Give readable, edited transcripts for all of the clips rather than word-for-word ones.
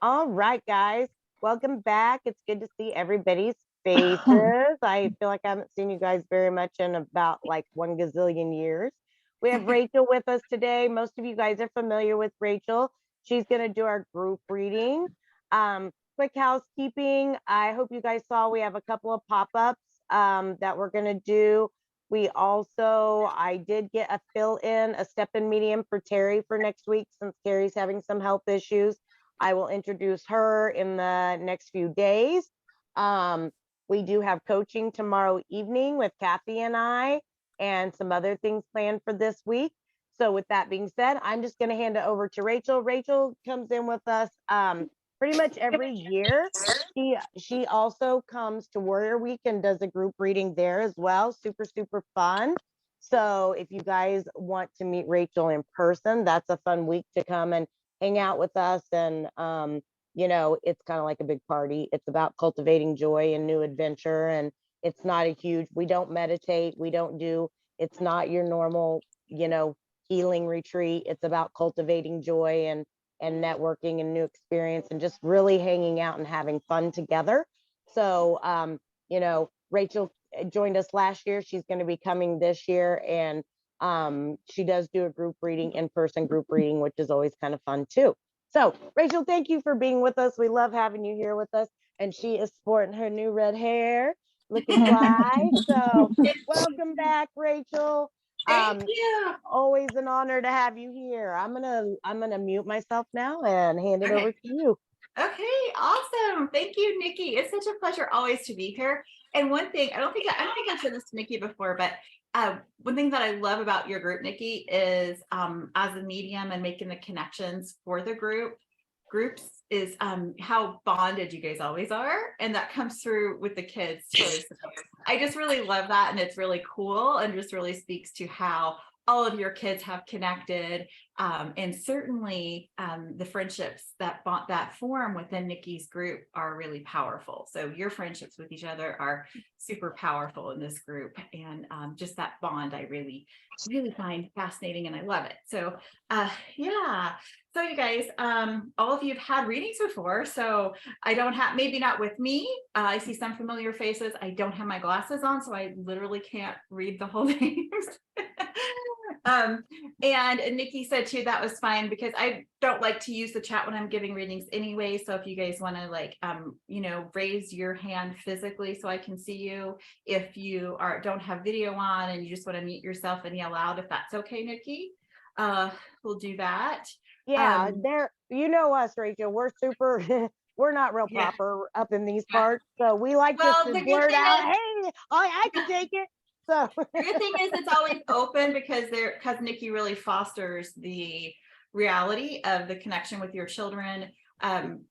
All right, guys. Welcome back. It's good to see everybody's faces. I feel like I haven't seen you guys very much in about like 1 gazillion years. We have Rachel with us today. Most of you guys are familiar with Rachel. She's going to do our group reading. Quick housekeeping. I hope you guys saw we have a couple of pop-ups that we're going to do. I did get a fill-in, a step-in medium for Terry for next week since Terry's having some health issues. I will introduce her in the next few days. We do have coaching tomorrow evening with Kathy and I, and some other things planned for this week. So with that being said, I'm just going to hand it over to Rachel. Rachel comes in with us pretty much every year. She also comes to Warrior Week and does a group reading there as well. Super, super fun. So if you guys want to meet Rachel in person, that's a fun week to come and hang out with us. And it's kind of like a big party. It's about cultivating joy and new adventure. And it's not we don't meditate, it's not your normal, healing retreat. It's about cultivating joy and networking and new experience and just really hanging out and having fun together. So Rachel joined us last year. She's going to be coming this year, and she does do a group reading, in-person group reading, which is always kind of fun too. So Rachel, thank you for being with us. We love having you here with us. And she is sporting her new red hair, looking fly. So welcome back, Rachel. Thank you. Always an honor to have you here. I'm gonna mute myself now and hand it over to you. Okay, awesome. Thank you, Nikki. It's such a pleasure always to be here. And one thing, I don't think I've said this to Nikki before, but one thing that I love about your group, Nikki, is as a medium and making the connections for the groups is how bonded you guys always are, and that comes through with the kids too. So I just really love that, and it's really cool, and just really speaks to how all of your kids have connected, and certainly the friendships that form within Nikki's group are really powerful. So your friendships with each other are super powerful in this group, and just that bond I really find fascinating, and I love it. So yeah. So you guys, all of you have had readings before, so I don't have, maybe not with me. I see some familiar faces. I don't have my glasses on, so I literally can't read the whole thing. And Nikki said too, that was fine because I don't like to use the chat when I'm giving readings anyway. So if you guys want to raise your hand physically so I can see you. If you don't have video on and you just want to mute yourself and yell out, if that's okay, Nikki, we'll do that. Yeah, you know us, Rachel. We're super we're not real proper up in these parts. So we like just to blurt out, hey, I can take it. So the good thing is it's always open because Nikki really fosters the reality of the connection with your children,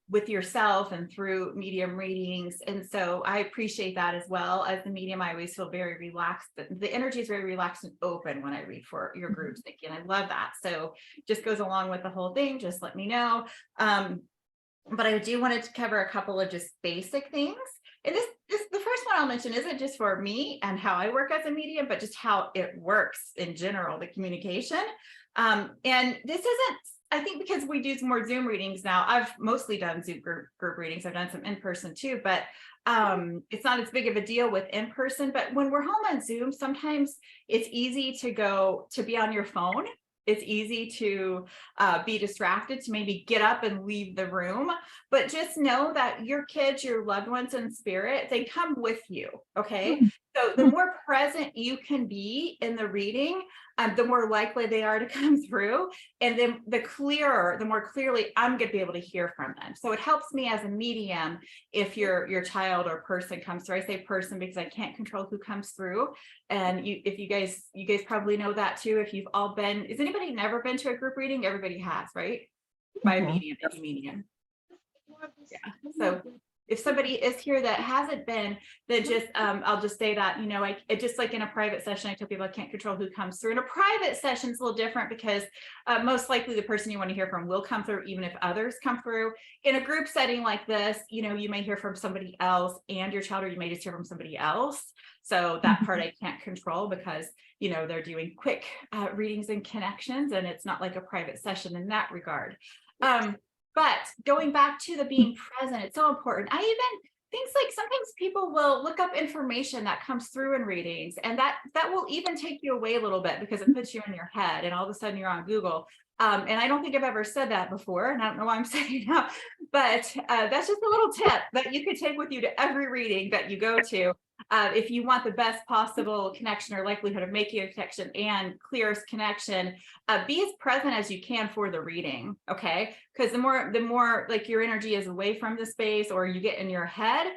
with yourself, and through medium readings. And so I appreciate that as well. As the medium, I always feel very relaxed. The energy is very relaxed and open when I read for your groups, Nikki, and I love that. So just goes along with the whole thing. Just let me know. But I do want to cover a couple of just basic things. And this the first one I'll mention isn't just for me and how I work as a medium, but just how it works in general, the communication. And this isn't, I think, because we do some more Zoom readings now. I've mostly done Zoom group readings. I've done some in person too, but it's not as big of a deal with in person. But when we're home on Zoom, sometimes it's easy to be on your phone. It's easy to be distracted, to maybe get up and leave the room, but just know that your kids, your loved ones in spirit, they come with you, okay? So the more present you can be in the reading, the more likely they are to come through. And then the more clearly I'm going to be able to hear from them. So it helps me as a medium if your child or person comes through. I say person because I can't control who comes through. And if you guys probably know that too. If you've all been, has anybody never been to a group reading? Everybody has, right? By a medium, any medium. Yeah. So if somebody is here that hasn't been, then just I'll just say that, it just like in a private session, I tell people I can't control who comes through. In a private session, it's a little different because most likely the person you want to hear from will come through, even if others come through. In a group setting like this, you may hear from somebody else and your child, or you may just hear from somebody else. So that part I can't control because they're doing quick readings and connections, and it's not like a private session in that regard. But going back to the being present, it's so important. I even things like sometimes people will look up information that comes through in readings, and that will even take you away a little bit because it puts you in your head, and all of a sudden you're on Google. And I don't think I've ever said that before, and I don't know why I'm saying it now, but that's just a little tip that you could take with you to every reading that you go to. If you want the best possible connection or likelihood of making a connection and clearest connection, be as present as you can for the reading. Okay. Because the more like your energy is away from the space or you get in your head,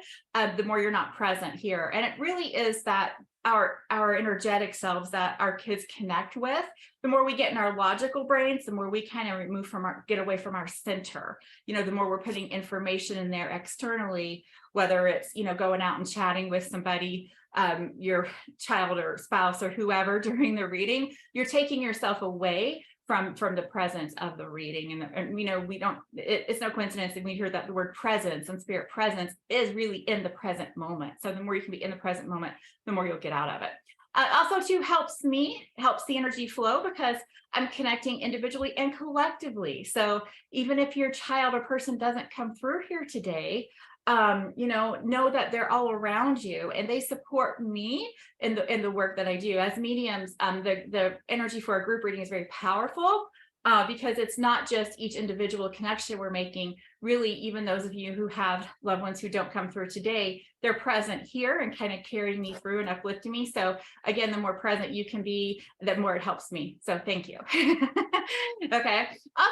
the more you're not present here. And it really is that our energetic selves that our kids connect with. The more we get in our logical brains, the more we kind of remove from get away from our center. The more we're putting information in there externally, whether it's going out and chatting with somebody, your child or spouse or whoever during the reading, you're taking yourself away from the presence of the reading. And we don't, it's no coincidence that we hear that the word presence and spirit presence is really in the present moment. So the more you can be in the present moment, the more you'll get out of it. Also too helps the energy flow because I'm connecting individually and collectively. So even if your child or person doesn't come through here today, know that they're all around you and they support me in the work that I do as mediums. The energy for a group reading is very powerful because it's not just each individual connection we're making. Really, even those of you who have loved ones who don't come through today, they're present here and kind of carrying me through and uplifting me. So again, the more present you can be, the more it helps me. So thank you. Okay. Also,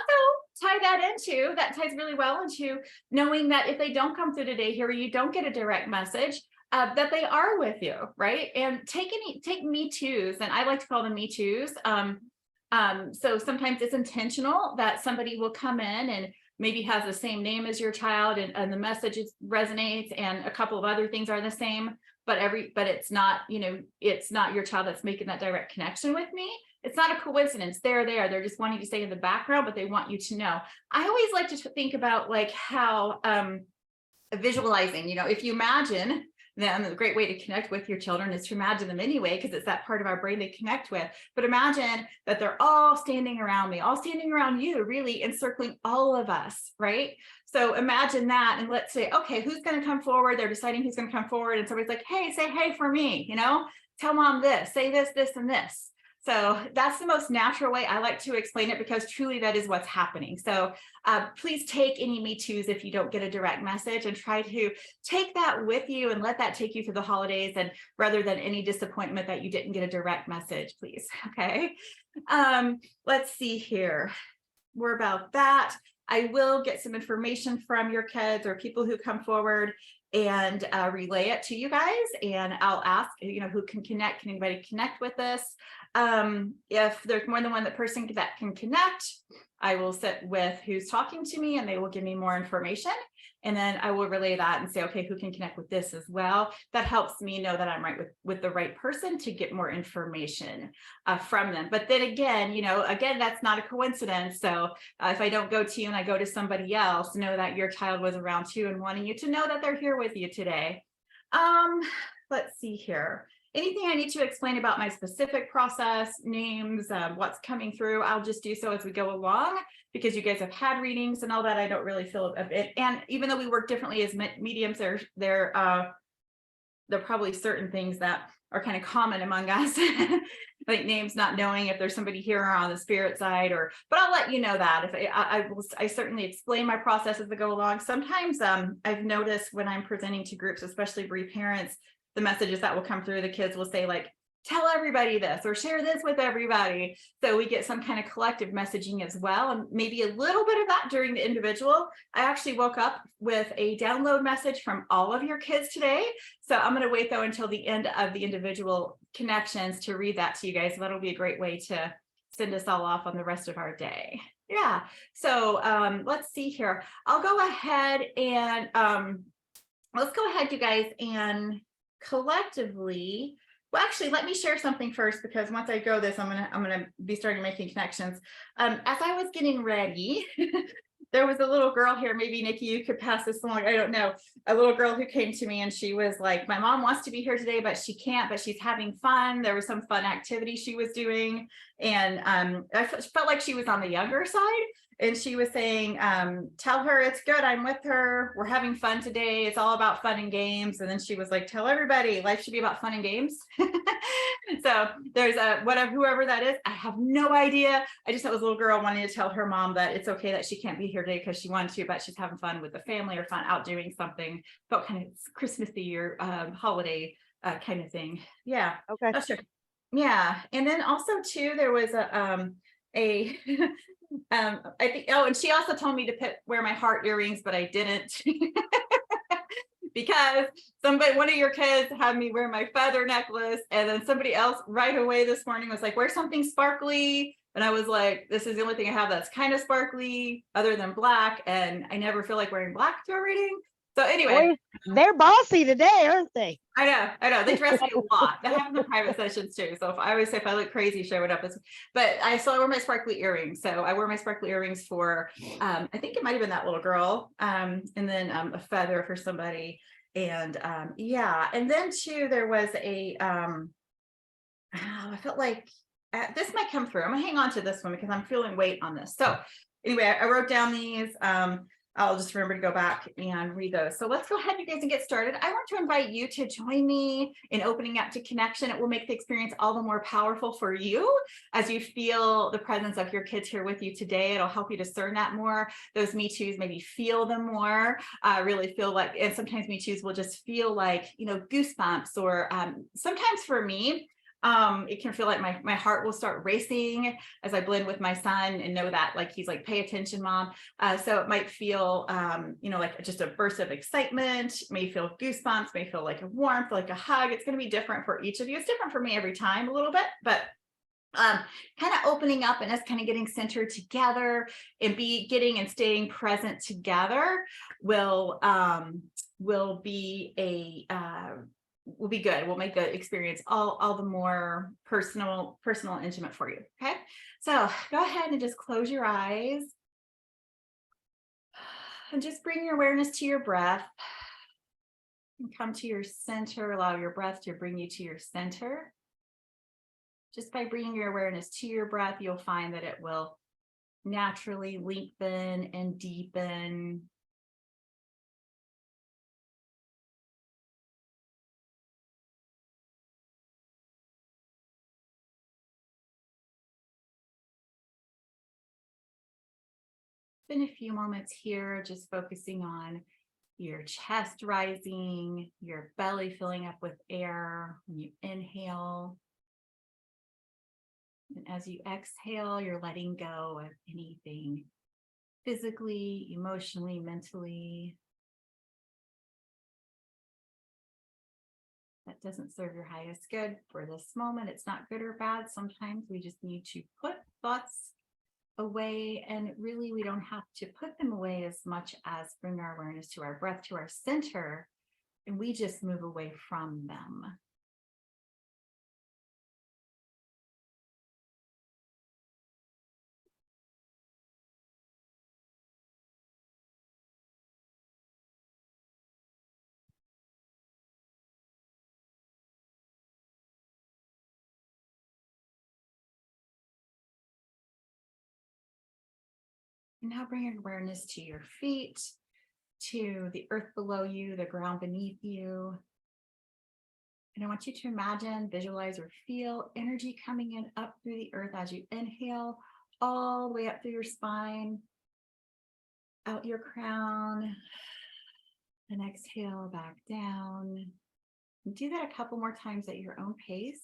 that ties really well into knowing that if they don't come through today here, you don't get a direct message, that they are with you, right? And take me toos, and I like to call them me toos. So sometimes it's intentional that somebody will come in and maybe has the same name as your child, and the message resonates, and a couple of other things are the same, but it's not, it's not your child that's making that direct connection with me. It's not a coincidence. They're just wanting to stay in the background, but they want you to know. I always like to think about like how visualizing, if you imagine them, a great way to connect with your children is to imagine them anyway, because it's that part of our brain they connect with. But imagine that they're all standing around me, all standing around you, really encircling all of us, right? So imagine that, and let's say, okay, who's going to come forward? They're deciding who's going to come forward, and somebody's like, hey, say hey for me, tell mom this, say this, this, and this. So that's the most natural way I like to explain it, because truly that is what's happening. So please take any Me Toos if you don't get a direct message, and try to take that with you and let that take you through the holidays, and rather than any disappointment that you didn't get a direct message, please. Okay. Let's see here. We're about that. I will get some information from your kids or people who come forward and relay it to you guys. And I'll ask, who can connect? Can anybody connect with us? If there's more than one person that can connect, I will sit with who's talking to me and they will give me more information. And then I will relay that and say, okay, who can connect with this as well? That helps me know that I'm right with the right person to get more information from them. But then again, that's not a coincidence. So if I don't go to you and I go to somebody else, know that your child was around too and wanting you to know that they're here with you today. Let's see here. Anything I need to explain about my specific process, names, what's coming through, I'll just do so as we go along, because you guys have had readings and all that. I don't really feel a bit. And even though we work differently as mediums, there are probably certain things that are kind of common among us, like names, not knowing if there's somebody here or on the spirit side, but I'll let you know that. If I certainly explain my process as I go along. Sometimes I've noticed when I'm presenting to groups, especially bereaved parents, the messages that will come through, the kids will say like, tell everybody this or share this with everybody. So we get some kind of collective messaging as well, and maybe a little bit of that during the individual. I actually woke up with a download message from all of your kids today. So I'm going to wait though until the end of the individual connections to read that to you guys. That'll be a great way to send us all off on the rest of our day. Yeah. So let's see here. I'll go ahead and let's go ahead, you guys, and collectively, well, actually, let me share something first, because once I go this, I'm gonna be starting making connections. As I was getting ready, there was a little girl here. Maybe Nikki, you could pass this along. I don't know. A little girl who came to me and she was like, my mom wants to be here today, but she can't, but she's having fun. There was some fun activity she was doing. And I felt like she was on the younger side. and she was saying, tell her it's good, I'm with her, we're having fun today, it's all about fun and games. And then she was like, tell everybody life should be about fun and games. So there's a whatever, whoever that is, I have no idea. I just had this little girl wanting to tell her mom that it's okay that she can't be here today because she wanted to, but she's having fun with the family or fun out doing something, felt kind of Christmassy or holiday kind of thing. Yeah, Okay. that's true. Yeah, and then also too, there was a I think, oh, and she also told me to wear my heart earrings, but I didn't. Because one of your kids had me wear my feather necklace, and then somebody else right away this morning was like, wear something sparkly. And I was like, this is the only thing I have that's kind of sparkly other than black, and I never feel like wearing black to a reading. So anyway, boy, they're bossy today, aren't they? I know. They dress me a lot. That happens in private sessions too. So I always say if I look crazy, show it up. But I still wear my sparkly earrings. So I wear my sparkly earrings for, I think it might have been that little girl, and then a feather for somebody. And yeah, and then too, there was a, I felt like this might come through. I'm gonna hang on to this one because I'm feeling weight on this. So anyway, I wrote down these. I'll just remember to go back and read those. So let's go ahead, you guys, and get started. I want to invite you to join me in opening up to connection. It will make the experience all the more powerful for you as you feel the presence of your kids here with you today. It'll help you discern that more. Those Me Too's, maybe feel them more, really feel like, and sometimes Me Too's will just feel like, goosebumps, or sometimes for me, it can feel like my heart will start racing as I blend with my son and know that like he's like, pay attention, mom. So it might feel like just a burst of excitement, may feel goosebumps, may feel like a warmth, like a hug. It's going to be different for each of you. It's different for me every time a little bit, but kind of opening up and us kind of getting centered together and getting and staying present together will be will be good. We'll make the experience all the more personal and intimate for you. Okay, so go ahead and just close your eyes and just bring your awareness to your breath and come to your center. Allow your breath to bring you to your center. Just by bringing your awareness to your breath, you'll find that it will naturally lengthen and deepen. Spend a few moments here just focusing on your chest rising, your belly filling up with air when you inhale. And as you exhale, you're letting go of anything physically, emotionally, mentally that doesn't serve your highest good for this moment. It's not good or bad. Sometimes we just need to put thoughts away, and really we don't have to put them away as much as bring our awareness to our breath, to our center, and we just move away from them. And now bring your awareness to your feet, to the earth below you, the ground beneath you. And I want you to imagine, visualize, or feel energy coming in up through the earth as you inhale, all the way up through your spine, out your crown, and exhale back down. And do that a couple more times at your own pace.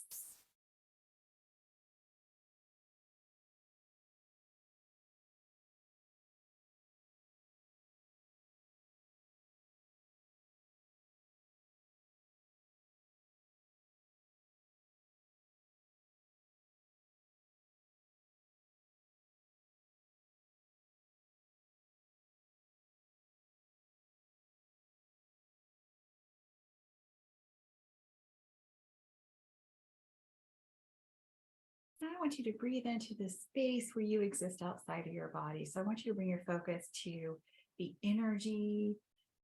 Now I want you to breathe into this space where you exist outside of your body. So I want you to bring your focus to the energy,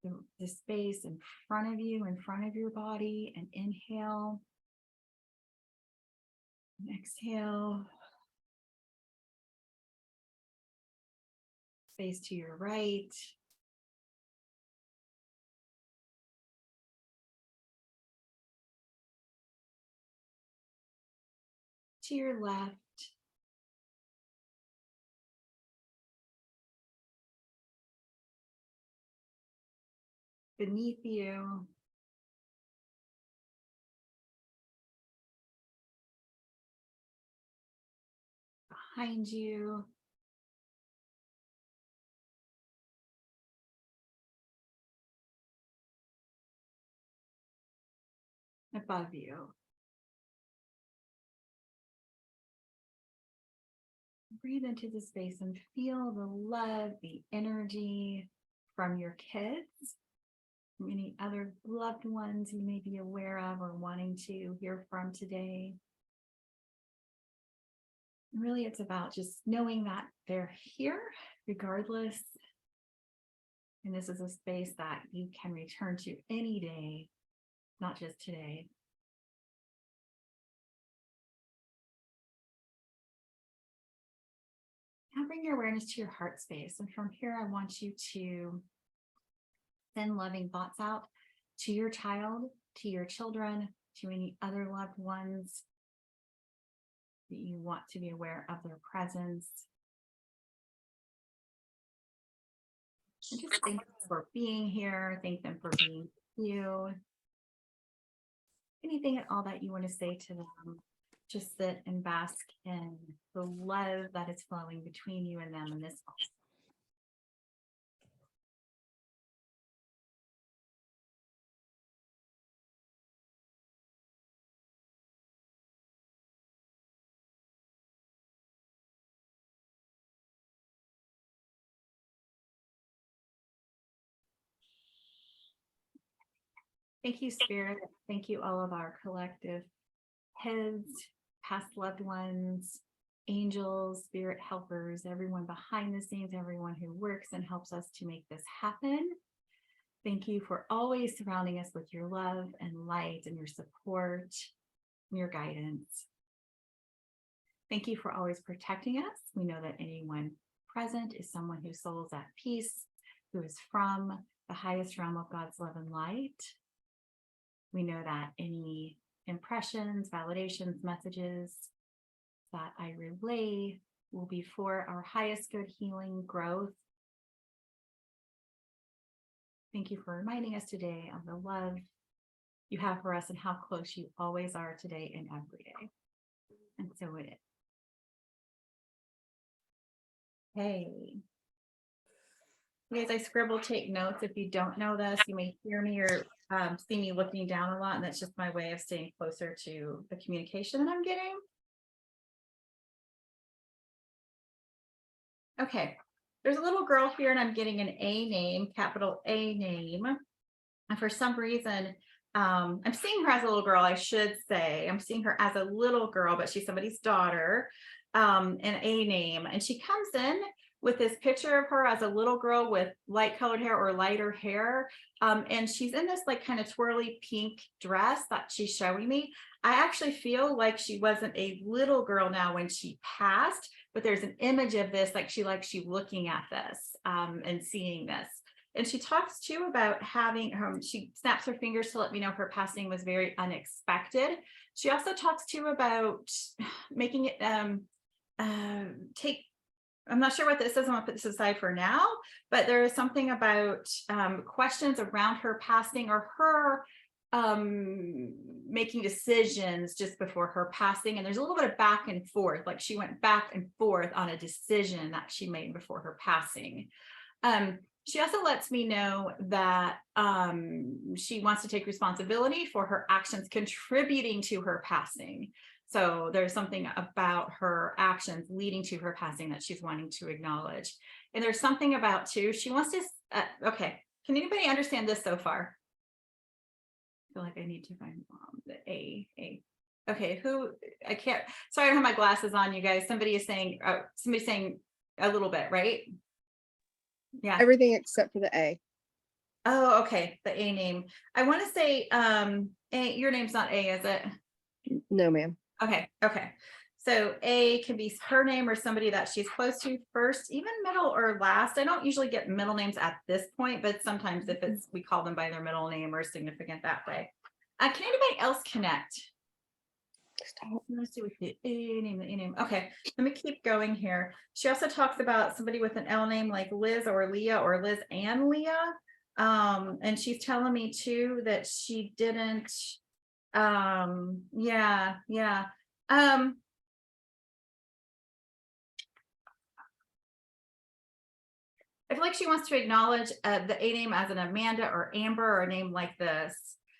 the space in front of you, in front of your body, and inhale. And exhale. space to your right. To your left. Beneath you. Behind you. Above you. Breathe into the space and feel the love, the energy from your kids, from any other loved ones you may be aware of or wanting to hear from today. Really, it's about just knowing that they're here regardless. And this is a space that you can return to any day, not just today. Now bring your awareness to your heart space. And from here, I want you to send loving thoughts out to your child, to your children, to any other loved ones that you want to be aware of their presence. And just thank them for being here. Thank them for being you. Anything at all that you want to say to them, just sit and bask in the love that is flowing between you and them in this moment. Thank you, Spirit. Thank you, all of our collective heads, past loved ones, angels, spirit helpers, everyone behind the scenes, everyone who works and helps us to make this happen. Thank you for always surrounding us with your love and light and your support and your guidance. Thank you for always protecting us. We know that anyone present is someone whose soul is at peace, who is from the highest realm of God's love and light. We know that any impressions, validations, messages that I relay will be for our highest good, healing, growth. Thank you for reminding us today of the love you have for us and how close you always are today and every day. And so it is. Hey. You guys, I scribble, take notes. If you don't know this, you may hear me or see me looking down a lot, and that's just my way of staying closer to the communication that I'm getting. Okay, there's a little girl here, and I'm getting an A name, capital A name. And for some reason, I'm seeing her as a little girl, I should say. I'm seeing her as a little girl, but she's somebody's daughter, an A name. And she comes in with this picture of her as a little girl with light colored hair or lighter hair. And she's in this like kind of twirly pink dress that she's showing me. I actually feel like she wasn't a little girl now when she passed, but there's an image of this, like she looking at this and seeing this. And she talks too about having, she snaps her fingers to let me know her passing was very unexpected. She also talks too about making it I'm not sure what this is. I'm gonna put this aside for now, but there is something about questions around her passing or her making decisions just before her passing. And there's a little bit of back and forth, like she went back and forth on a decision that she made before her passing. She also lets me know that she wants to take responsibility for her actions contributing to her passing. So there's something about her actions leading to her passing that she's wanting to acknowledge. And there's something about too, she wants to, okay, can anybody understand this so far? I feel like I need to find the A. Okay, I can't, sorry, I don't have my glasses on, you guys. Somebody's saying a little bit, right? Yeah. Everything except for the A. Oh, okay. The A name. I want to say, your name's not A, is it? No, ma'am. Okay. So A can be her name or somebody that she's close to first, even middle or last. I don't usually get middle names at this point, but sometimes if it's, we call them by their middle name or significant that way. Can anybody else connect? Let's see with the A name, the A name. Okay, let me keep going here. She also talks about somebody with an L name like Liz or Leah or Liz and Leah. And she's telling me too that she didn't, yeah. I feel like she wants to acknowledge the A name as an Amanda or Amber or a name like this.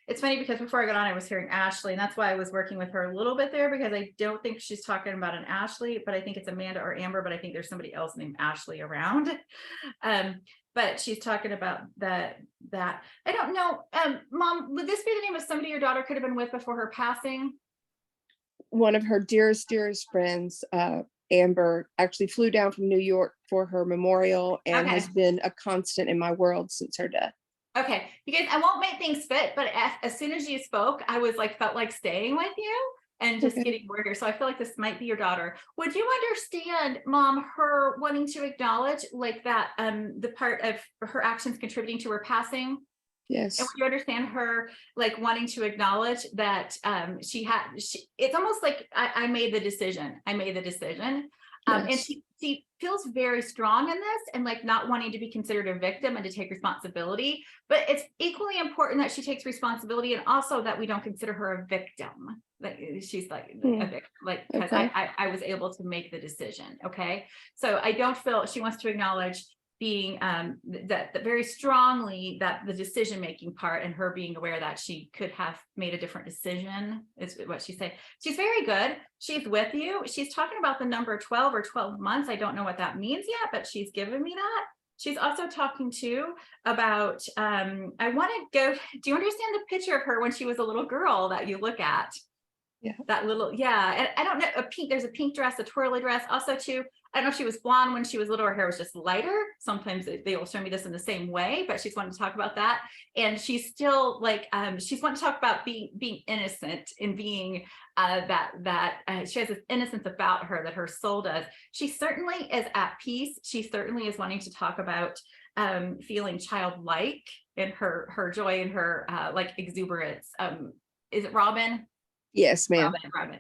It's funny because before I got on, I was hearing Ashley, and that's why I was working with her a little bit there, because I don't think she's talking about an Ashley, but I think it's Amanda or Amber, but I think there's somebody else named Ashley around. But she's talking about that. I don't know. Mom, would this be the name of somebody your daughter could have been with before her passing? One of her dearest friends, Amber, actually flew down from New York for her memorial and Okay. has been a constant in my world since her death. Okay, you guys, I won't make things fit, but as soon as you spoke, I was like, felt like staying with you and just Okay. getting more here. So I feel like this might be your daughter. Would you understand, Mom, her wanting to acknowledge like that, the part of her actions contributing to her passing? Yes. And would you understand her like wanting to acknowledge that it's almost like I made the decision. And Yes. she feels very strong in this and like not wanting to be considered a victim and to take responsibility. But it's equally important that she takes responsibility and also that we don't consider her a victim. Like she's like a victim, like because Okay. I was able to make the decision. Okay. So I don't feel she wants to acknowledge being that very strongly that the decision making part and her being aware that she could have made a different decision is what she said. She's very good. She's with you. She's talking about the number 12 or 12 months. I don't know what that means yet, but she's given me that. She's also talking too about I want to go. Do you understand the picture of her when she was a little girl that you look at? Yeah. That little, yeah. And I don't know, there's a pink dress, a twirly dress. Also too, I don't know if she was blonde when she was little, her hair was just lighter. Sometimes they will show me this in the same way, but she's wanting to talk about that. And she's still like, she's wanting to talk about being innocent and being she has this innocence about her that her soul does. She certainly is at peace. She certainly is wanting to talk about feeling childlike and her joy and her like exuberance. Is it Robin? Yes, ma'am.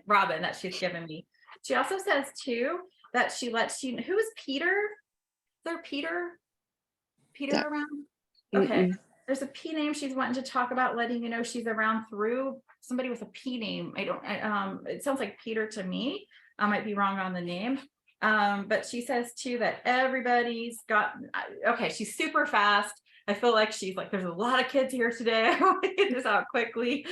Robin that she's given me. She also says too that she lets you. Who is Peter? Is there Peter around? Okay. There's a P name she's wanting to talk about, letting you know she's around through somebody with a P name. It sounds like Peter to me. I might be wrong on the name. But she says too that everybody's got, okay, she's super fast. I feel like she's like, there's a lot of kids here today. I want to get this out quickly.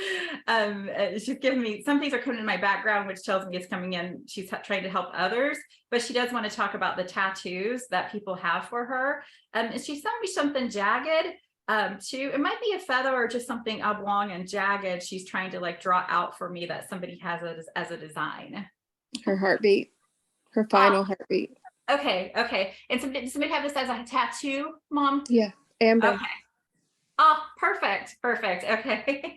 She's giving me, some things are coming in my background, which tells me it's coming in. She's trying to help others, but she does want to talk about the tattoos that people have for her. And she's telling me something jagged too. It might be a feather or just something oblong and jagged. She's trying to like draw out for me that somebody has it as a design. Her heartbeat, her final heartbeat. Okay. And somebody have this as a tattoo, Mom? Yeah, Amber. Okay. Oh, perfect. Okay.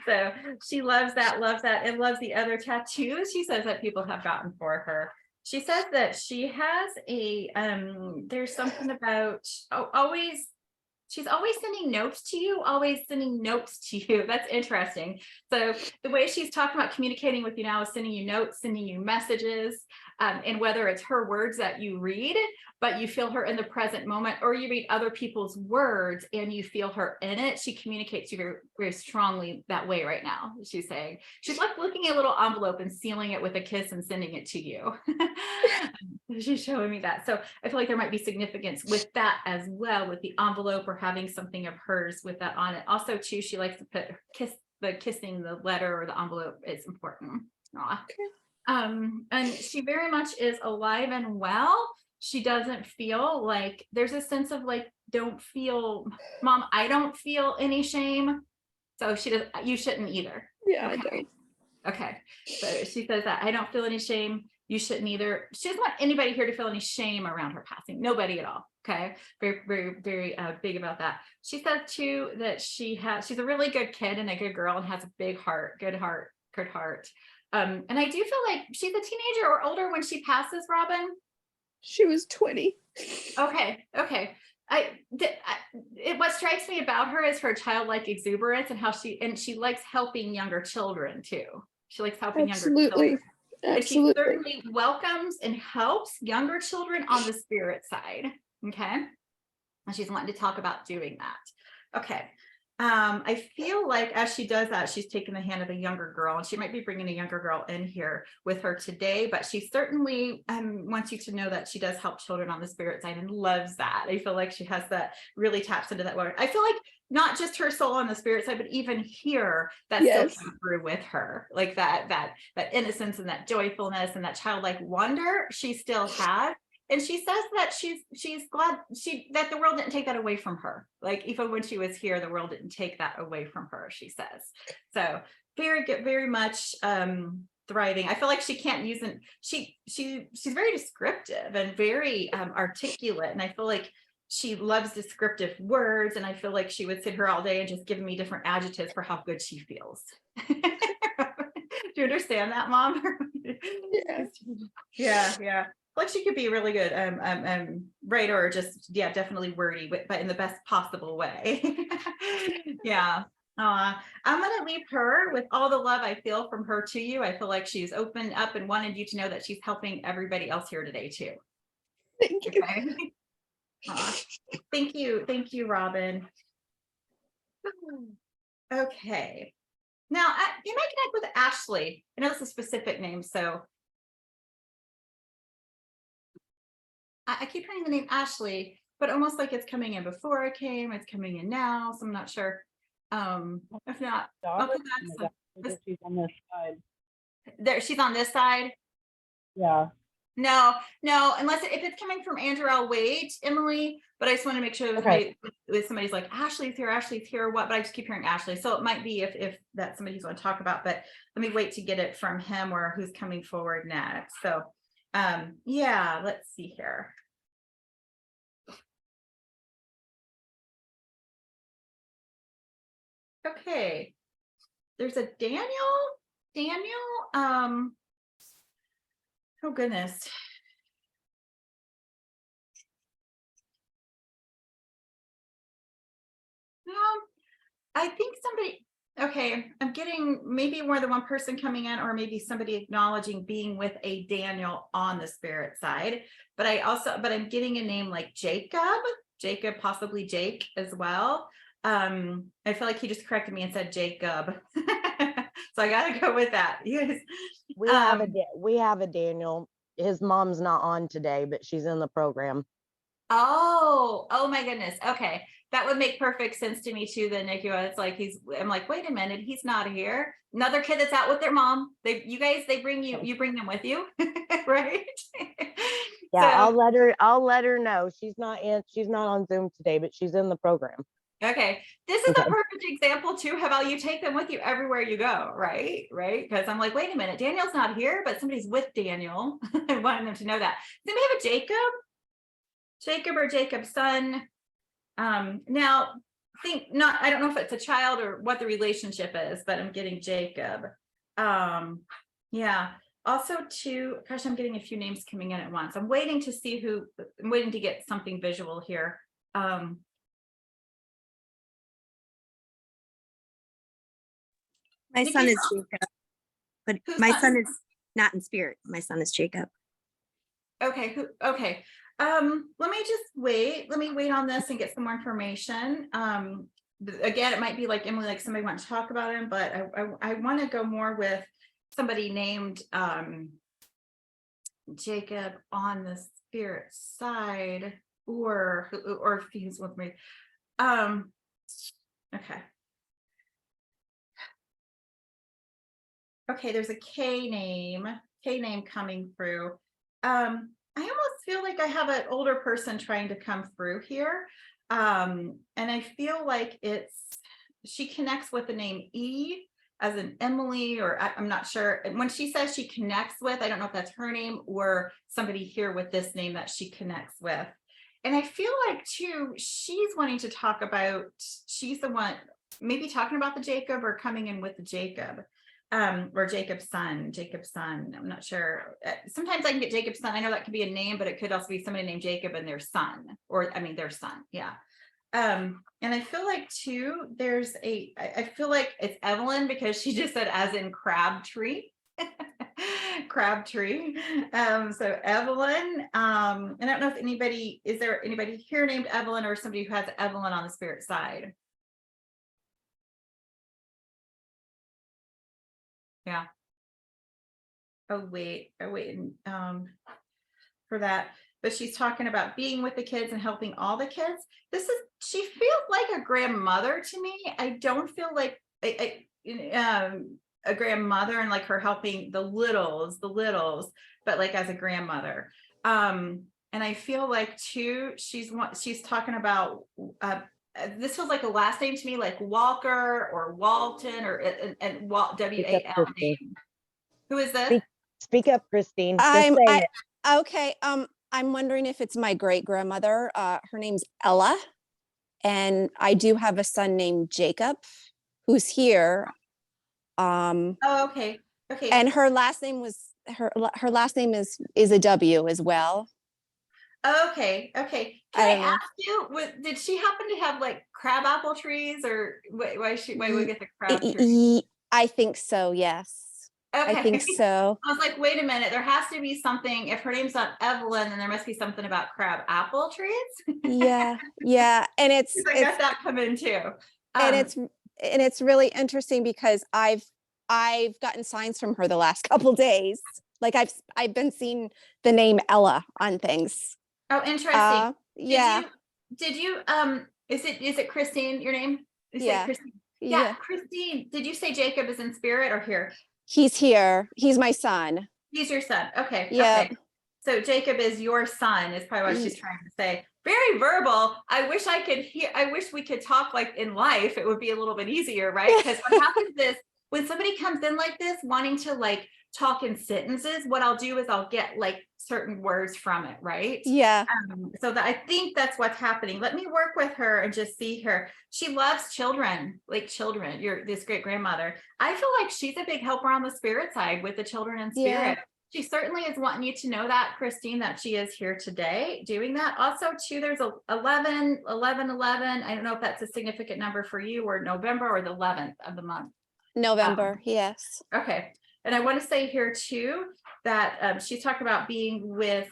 So she loves that, and loves the other tattoos she says that people have gotten for her. She says that she has a, there's something about, she's always sending notes to you, That's interesting. So the way she's talking about communicating with you now is sending you notes, sending you messages, and whether it's her words that you read, but you feel her in the present moment, or you read other people's words and you feel her in it. She communicates you very, very strongly that way right now. She's saying, she's like looking at a little envelope and sealing it with a kiss and sending it to you. She's showing me that. So I feel like there might be significance with that as well, with the envelope or having something of hers with that on it. Also too, she likes to put kissing the letter or the envelope is important. Okay. And she very much is alive and well. She doesn't feel like, there's a sense of like, Mom, I don't feel any shame. So she does, you shouldn't either. Yeah, okay. I don't. Okay. So she says that I don't feel any shame. You shouldn't either. She doesn't want anybody here to feel any shame around her passing. Nobody at all. Okay. Very, very, very big about that. She said too that she's a really good kid and a good girl and has a big heart, good heart. And I do feel like she's a teenager or older when she passes, Robin. She was 20. Okay. What strikes me about her is her childlike exuberance and how she likes helping younger children too. She likes helping younger children. Absolutely. And she Absolutely. certainly welcomes and helps younger children on the spirit side. Okay. And she's wanting to talk about doing that. Okay. I feel like as she does that, she's taking the hand of a younger girl, and she might be bringing a younger girl in here with her today, but she certainly wants you to know that she does help children on the spirit side and loves that. I feel like she has that, really taps into that word. I feel like not just her soul on the spirit side, but even here that Yes. still came through with her, like that innocence and that joyfulness and that childlike wonder she still had. And she says that she's glad that the world didn't take that away from her. Like even when she was here, the world didn't take that away from her, she says. So very good, very much thriving. I feel like she can't use it. She's very descriptive and very articulate. And I feel like she loves descriptive words. And I feel like she would sit here all day and just give me different adjectives for how good she feels. Do you understand that, Mom? Yeah. Like she could be really good writer, or just definitely wordy, but in the best possible way. Yeah. I'm gonna leave her with all the love I feel from her to you. I feel like she's opened up and wanted you to know that she's helping everybody else here today too. Thank you. Okay. Thank you, Robin. Okay. Now you might connect with Ashley. I know it's a specific name, so I keep hearing the name Ashley, but almost like it's coming in before it came, it's coming in now, so I'm not sure. If not, I'll put that. She's on this side. There, she's on this side. Yeah. No, unless if it's coming from Andrew, I'll wait, Emily. But I just want to make sure that somebody's like Ashley's here, or what? But I just keep hearing Ashley, so it might be if that's somebody who's going to talk about. But let me wait to get it from him or who's coming forward next. So, yeah, let's see here. Okay, there's a Daniel. Oh goodness. I think somebody, okay, I'm getting maybe more than one person coming in, or maybe somebody acknowledging being with a Daniel on the spirit side. But I'm getting a name like Jacob, possibly Jake as well. I feel like he just corrected me and said Jacob. So I gotta go with that. Yes. We have a Daniel. His mom's not on today, but she's in the program. Oh my goodness. Okay. That would make perfect sense to me too. Then Nikki, it's like I'm like, wait a minute, he's not here. Another kid that's out with their mom. You bring them with you, right? Yeah, so, I'll let her know. She's not on Zoom today, but she's in the program. Okay. This is a perfect example too. How about you take them with you everywhere you go, right? Because I'm like, wait a minute, Daniel's not here, but somebody's with Daniel. I wanted them to know that. Then we have a Jacob or Jacob's son. Now I don't know if it's a child or what the relationship is, but I'm getting Jacob. Yeah. Also gosh, I'm getting a few names coming in at once. I'm waiting to get something visual here. My son is Jacob, but my son is not in spirit. My son is Jacob. Okay. Okay. Let me just wait. Let me wait on this and get some more information. Again, it might be like Emily, like somebody wants to talk about him, but I want to go more with somebody named Jacob on the spirit side, or if he's with me. Okay. Okay, there's a K name coming through. I almost feel like I have an older person trying to come through here. And I feel like she connects with the name E as an Emily, or I'm not sure. And when she says she connects with, I don't know if that's her name or somebody here with this name that she connects with. And I feel like too, she's wanting to talk about, she's the one maybe talking about the Jacob or coming in with the Jacob. Or Jacob's son. I'm not sure. Sometimes I can get Jacob's son. I know that could be a name, but it could also be somebody named Jacob and their son, or I mean their son. Yeah. And I feel like too, I feel like it's Evelyn because she just said as in Crabtree. Crabtree. So Evelyn, I don't know if is there anybody here named Evelyn or somebody who has Evelyn on the spirit side? Yeah. Oh, wait, for that. But she's talking about being with the kids and helping all the kids. She feels like a grandmother to me. I don't feel like a grandmother and like her helping the littles, but like as a grandmother. And I feel like too, she's talking about, this feels like a last name to me, like Walker or Walton or and W-A-L name. Who is this? Speak up, Christine. Just I'm say it. okay. I'm wondering if it's my great grandmother. Her name's Ella, and I do have a son named Jacob, who's here. Oh, okay. And her last name is a W as well. Okay. Can I I don't know. ask you, did she happen to have like crab apple trees, or why we get the crab trees? I think so. Yes. I Okay. think so. I was like, wait a minute, there has to be something. If her name's not Evelyn, then there must be something about crab apple trees. Yeah. And I got that coming too. and it's really interesting because I've gotten signs from her the last couple days. Like I've been seeing the name Ella on things. Oh, interesting. Yeah. Did you is it Christine, your name? You say Yeah. Christine. Yeah. Yeah, Christine, did you say Jacob is in spirit or here? He's here. He's my son. He's your son. Okay. Yeah. Okay. So Jacob is your son is probably what she's trying to say. Very verbal. I wish we could talk like in life. It would be a little bit easier, right? Because what happens is when somebody comes in like this, wanting to like talk in sentences, what I'll do is I'll get like certain words from it, right? Yeah. So that I think that's what's happening. Let me work with her and just see her. She loves children, like children. You're this great grandmother. I feel like she's a big helper on the spirit side with the children in spirit. Yeah. She certainly is wanting you to know that, Christine, that she is here today doing that. Also, too, there's a 11. I don't know if that's a significant number for you, or November or the 11th of the month. November. Yes. Okay. And I want to say here too that she's talking about being with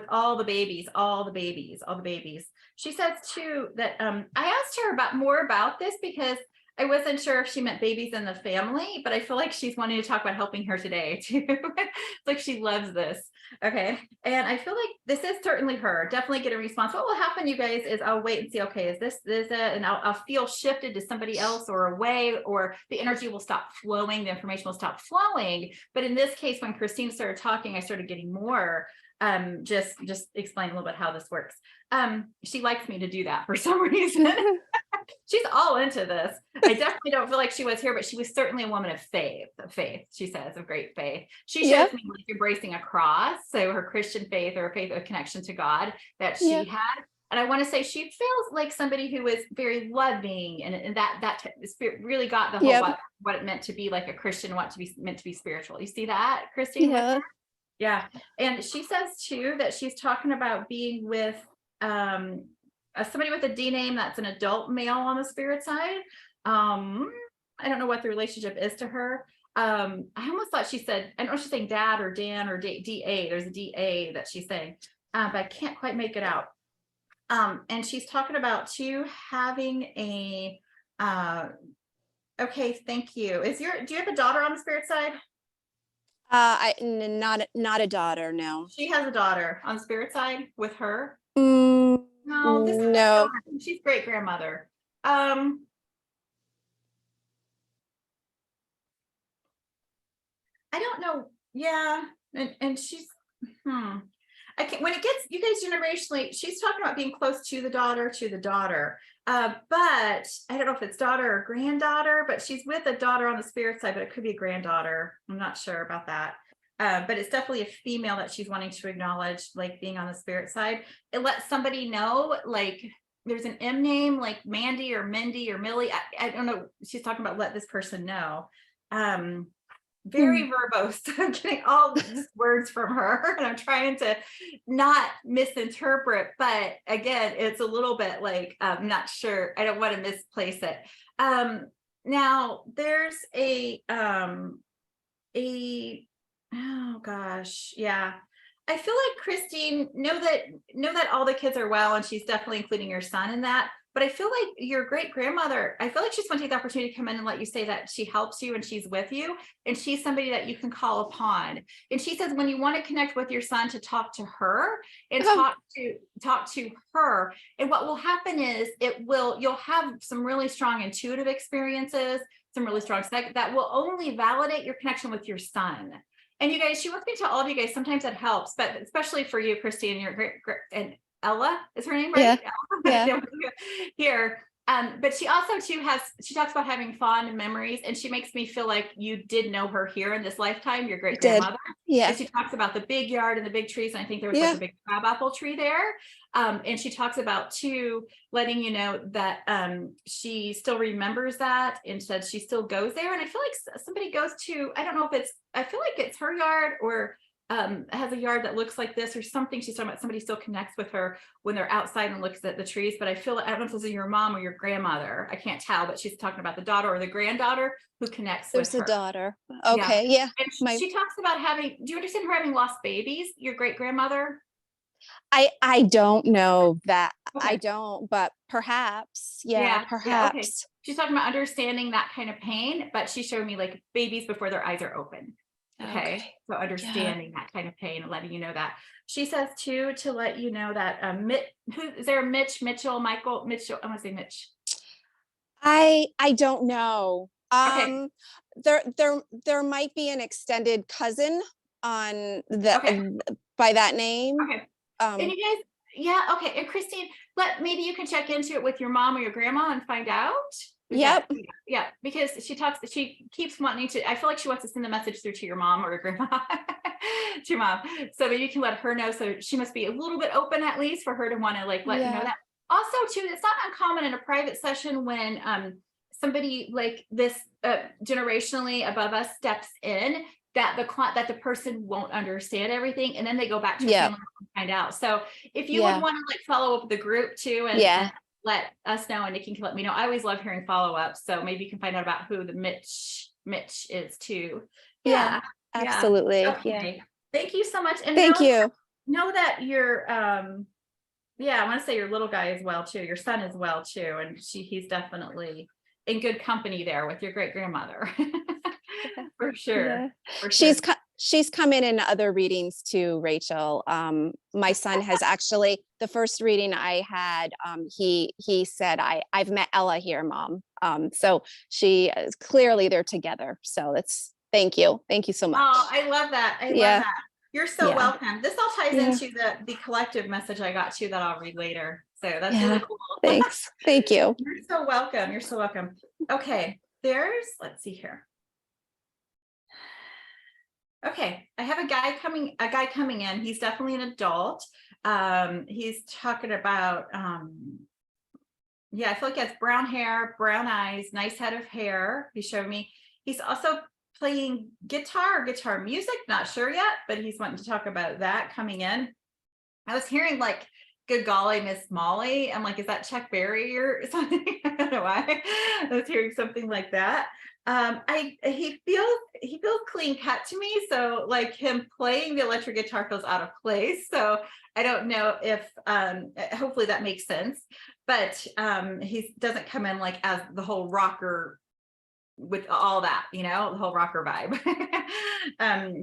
all the babies. She says too that I asked her more about this because I wasn't sure if she meant babies in the family, but I feel like she's wanting to talk about helping her today too. It's like she loves this. Okay. And I feel like this is certainly her. Definitely get a response. What will happen, you guys, is I'll wait and see, okay, is this it? And I'll feel shifted to somebody else or away, or the energy will stop flowing, the information will stop flowing. But in this case, when Christine started talking, I started getting more. Just explain a little bit how this works. She likes me to do that for some reason. She's all into this. I definitely don't feel like she was here, but she was certainly a woman of faith, she says, of great faith. She shows me like embracing a cross. So her Christian faith, or a faith of connection to God that she had. And I want to say she feels like somebody who is very loving, and that spirit really got the whole what it meant to be like a Christian, what to be meant to be spiritual. You see that, Christine? Yeah. And she says too that she's talking about being with somebody with a D name that's an adult male on the spirit side. I don't know what the relationship is to her. I almost thought she said, I don't know if she's saying dad or Dan or DA. There's a DA that she's saying, but I can't quite make it out. And she's talking about too having a okay, thank you. Do you have a daughter on the spirit side? Not a daughter, no. She has a daughter on the spirit side with her. No, this is she's great grandmother. I don't know. Yeah, and she's I can't, when it gets, you guys, generationally, she's talking about being close to the daughter. But I don't know if it's daughter or granddaughter, but she's with a daughter on the spirit side, but it could be a granddaughter. I'm not sure about that. But it's definitely a female that she's wanting to acknowledge, like being on the spirit side. It lets somebody know, like there's an M name, like Mandy or Mindy or Millie. I don't know. She's talking about let this person know. very verbose. I'm getting all these words from her, and I'm trying to not misinterpret, but again, it's a little bit like, I'm not sure. I don't want to misplace it. Now there's oh gosh, yeah. I feel like Christine, know that all the kids are well, and she's definitely including your son in that. But I feel like your great grandmother, I feel like she's going to take the opportunity to come in and let you say that she helps you and she's with you, and she's somebody that you can call upon. And she says when you want to connect with your son, to talk to her and talk to her. And what will happen is you'll have some really strong intuitive experiences, some really strong that will only validate your connection with your son. And you guys, she wants me to tell all of you guys, sometimes that helps, but especially for you, Christy, and your great and Ella is her name, right? Yeah. Here. But she also too she talks about having fond memories, and she makes me feel like you did know her here in this lifetime, your great grandmother. Yeah. And she talks about the big yard and the big trees. And I think there was like a big crabapple tree there. And she talks about too, letting you know that she still remembers that, and said she still goes there. And I feel like somebody goes to, I don't know if I feel like it's her yard, or has a yard that looks like this or something. She's talking about somebody still connects with her when they're outside and looks at the trees. But I feel like, I don't know if this is your mom or your grandmother, I can't tell, but she's talking about the daughter or the granddaughter who connects with her. There's a daughter. Okay. Yeah. And she talks about having, do you understand her having lost babies, your great grandmother? I don't know that. Okay. I don't, but perhaps. Yeah, perhaps. Okay. She's talking about understanding that kind of pain, but she showed me like babies before their eyes are open. Okay. So understanding that kind of pain and letting you know that. She says too, to let you know that who is there? Mitchell, Michael, Mitchell. I want to say Mitch. I don't know. Okay. There might be an extended cousin on the by that name. Okay. And you guys, yeah, okay. And Christine, maybe you can check into it with your mom or your grandma and find out. Yep. Yeah, because she keeps wanting to, I feel like she wants to send the message through to your mom or your grandma, to your mom. So maybe you can let her know. So she must be a little bit open, at least for her to want to like let you know that. Also too, it's not uncommon in a private session when somebody like this generationally above us steps in, that the person won't understand everything, and then they go back to family and find out. So if you would want to like follow up with the group too, and let us know, and Nikki can let me know. I always love hearing follow-ups, so maybe you can find out about who the Mitch is too. Yeah, absolutely. Okay. Thank you so much. And thank you. Know that your I want to say your little guy as well too, your son as well too, and he's definitely in good company there with your great grandmother. For sure. For sure. She's come in other readings too, Rachel. My son has actually, the first reading I had, he said, I've met Ella here, Mom. So she clearly they're together. So thank you so much. Oh, I love that. I love that. You're so welcome. This all ties into the collective message I got too, that I'll read later. So that's really cool. Thanks. Thank you. You're so welcome. You're so welcome. Okay, let's see here. Okay, I have a guy coming in. He's definitely an adult. He's talking about I feel like he has brown hair, brown eyes, nice head of hair. He showed me. He's also playing guitar music, not sure yet, but he's wanting to talk about that coming in. I was hearing like, good golly, Miss Molly. I'm like, is that Chuck Berry or something? I don't know why. I was hearing something like that. He feels clean cut to me. So like him playing the electric guitar feels out of place. So I don't know if hopefully that makes sense. But he doesn't come in like as the whole rocker with all that, the whole rocker vibe.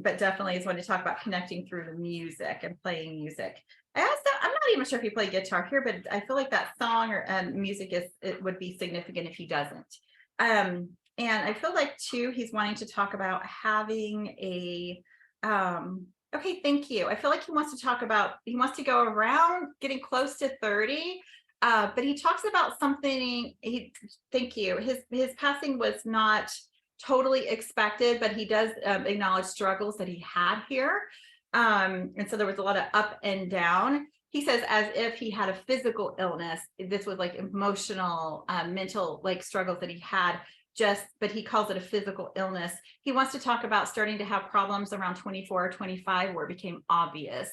But definitely is one to talk about connecting through the music and playing music. I'm not even sure if he played guitar here, but I feel like that song or music it would be significant if he doesn't. And I feel like too, he's wanting to talk about having okay, thank you. I feel like he wants to go around getting close to 30. But he talks about something, thank you. His passing was not totally expected, but he does acknowledge struggles that he had here. And so there was a lot of up and down. He says as if he had a physical illness, this was like emotional, mental like struggles that he had. but he calls it a physical illness. He wants to talk about starting to have problems around 24 or 25 where it became obvious.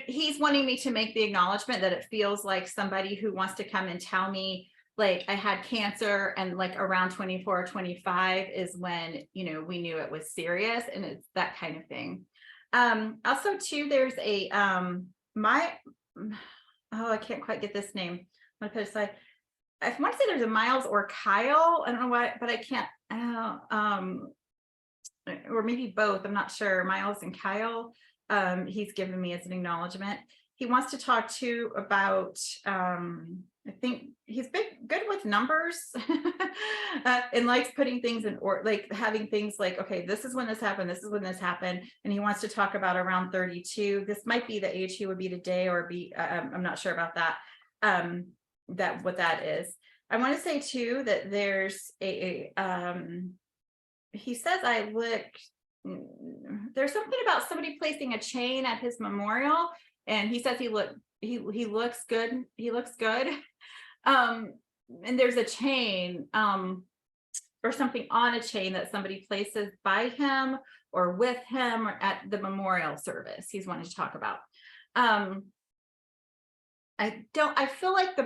He's wanting me to make the acknowledgement that it feels like somebody who wants to come and tell me like I had cancer, and like around 24 or 25 is when, you know, we knew it was serious, and it's that kind of thing. Also too, there's a I can't quite get this name. I'm gonna put it aside. I want to say there's a Miles or Kyle. I don't know what, but I can't. Or maybe both. I'm not sure. Miles and Kyle. He's given me as an acknowledgement. He wants to talk too about. I think he's good with numbers and likes putting things in, or like having things like, okay, this is when this happened. This is when this happened. And he wants to talk about around 32. This might be the age he would be today, or be. I'm not sure about that. What that is. I want to say too that there's he says there's something about somebody placing a chain at his memorial, and he says he looks good. He looks good. And there's a chain or something on a chain that somebody places by him or with him or at the memorial service he's wanting to talk about. I feel like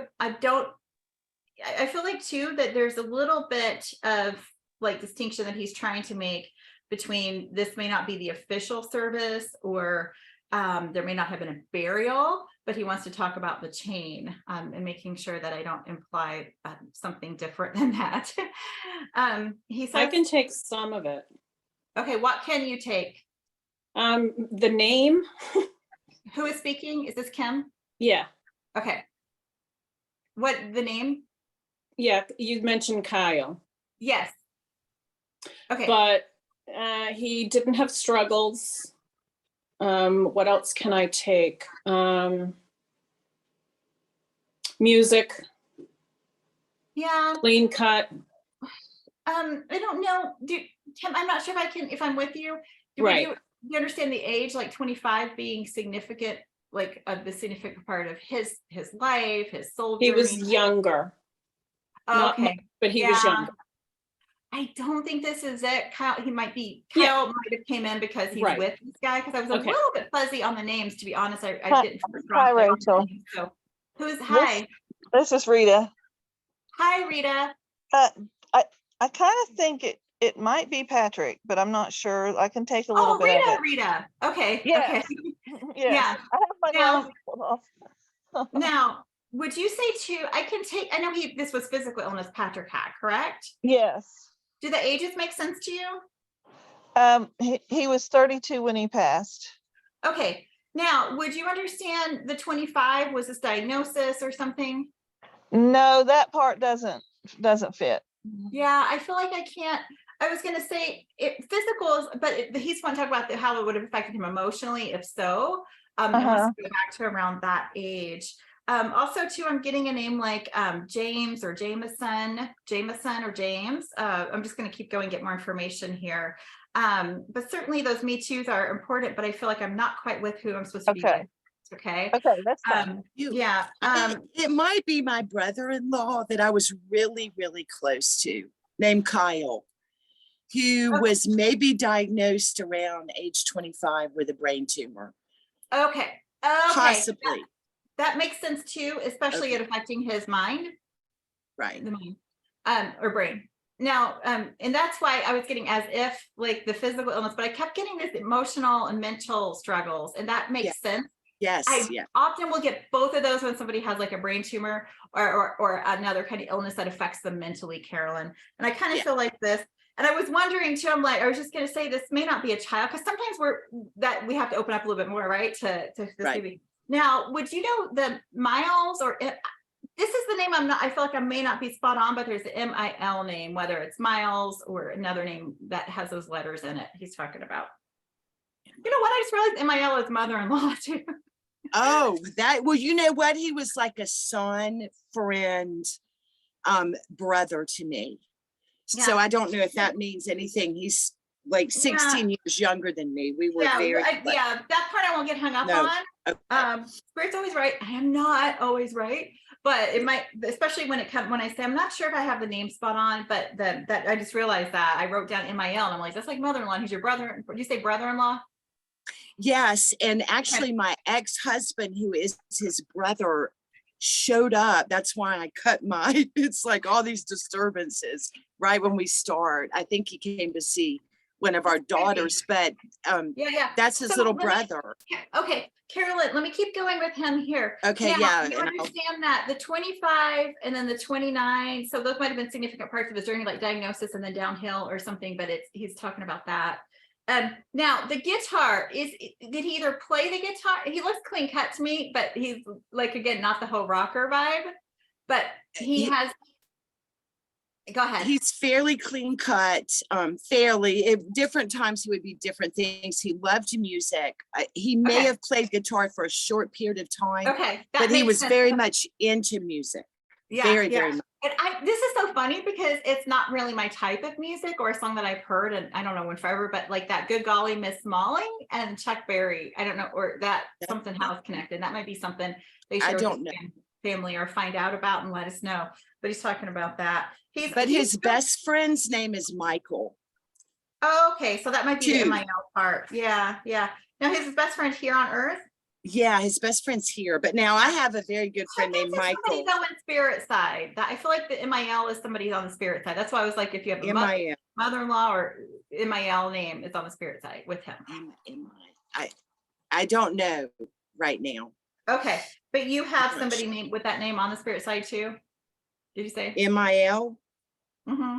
too that there's a little bit of like distinction that he's trying to make between this may not be the official service, or there may not have been a burial, but he wants to talk about the chain and making sure that I don't imply something different than that. He says, I can take some of it. Okay, what can you take? The name. Who is speaking? Is this Kim? Yeah. Okay. What the name? Yeah, you mentioned Kyle. Yes. Okay. But he didn't have struggles. What else can I take? Music. Yeah. Clean cut. I don't know. Kim, I'm not sure if I'm with you. Right. Do you understand the age, like 25 being significant, like the significant part of his life, his soul journey? He was younger. Okay. Not, but he was younger. I don't think this is it. Kyle might have came in because he's Right. with this guy, because I was a little bit fuzzy on the names, to be honest. I didn't. Hi, Rachel. So hi? This is Rita. Hi, Rita. I kind of think it might be Patrick, but I'm not sure. I can take a little bit of it. Rita. Okay. Yes. Okay. Yes. I have my glasses off. Now, would you say too, I know this was physical illness Patrick had, correct? Yes. Do the ages make sense to you? He was 32 when he passed. Okay. Now, would you understand the 25 was this diagnosis or something? No, that part doesn't fit. Yeah, I feel like I can't. I was going to say physical, but he's going to talk about how it would have affected him emotionally, if so. It wants to go back to around that age. Also too, I'm getting a name like James or Jameson or James. I'm just going to keep going, get more information here. But certainly those Me Too's are important, but I feel like I'm not quite with who I'm supposed to be with. Okay. Okay, that's fine. It might be my brother-in-law that I was really, really close to, named Kyle, who was maybe diagnosed around age 25 with a brain tumor. Okay. Possibly. That makes sense too, especially it affecting his mind. Right. The mind, or brain. Now, and that's why I was getting as if like the physical illness, but I kept getting this emotional and mental struggles, and that makes sense. Yes. I often will get both of those when somebody has like a brain tumor or another kind of illness that affects them mentally, Carolyn. And I kind of feel like this. And I was wondering too, I was just going to say this may not be a child, because sometimes we have to open up a little bit more, right? To this movie. Now, would you know the Miles, or this is the name I feel like I may not be spot on, but there's the MIL name, whether it's Miles or another name that has those letters in it he's talking about. You know what? I just realized MIL is mother-in-law too. Oh, well, you know what? He was like a son, friend, brother to me. Yeah. So I don't know if that means anything. He's like 16 years younger than me. We were very that part I won't get hung up No. on. Okay. Spirit's always right. I am not always right, but it might, especially when I say, I'm not sure if I have the name spot on, but that I just realized that I wrote down MIL and I'm like, that's like mother-in-law. He's your brother. Did you say brother-in-law? Yes, and actually my ex-husband, who is his brother, showed up. That's why I cut my, it's like all these disturbances right when we start. I think he came to see one of our daughters, but Yeah. that's his So little let me- brother. Okay, Carolyn, let me keep going with him here. Okay, Now, yeah, you and understand that the 25 and then the 29, so those might have been significant parts of his journey, like diagnosis and then downhill or something, but he's talking about that. Now the guitar did he either play the guitar? He looks clean cut to me, but he's like, again, not the whole rocker vibe, but he has, go ahead. He's fairly clean cut, fairly. At different times, he would be different things. He loved music. He may have played guitar for a short period of time, Okay, but he was very much into music. Very much. And this is so funny because it's not really my type of music or a song that I've heard, and I don't know when forever, but like that Good Golly Miss Smalling and Chuck Berry, I don't know, or that something house connected. That might be something they share with his family or find out about and let us know. But he's talking about that. His best friend's name is Michael. Oh, okay, so that might be the MIL part. Yeah. Now his best friend here on Earth. Yeah, his best friend's here, but now I have a very good friend named Michael. Somebody's on the spirit side. I feel like the MIL is somebody's on the spirit side. That's why I was like, if you have a mother-in-law or MIL name, it's on the spirit side with him. I don't know right now. Okay, but you have somebody named with that name on the spirit side too? Did you say MIL? Mm-hmm.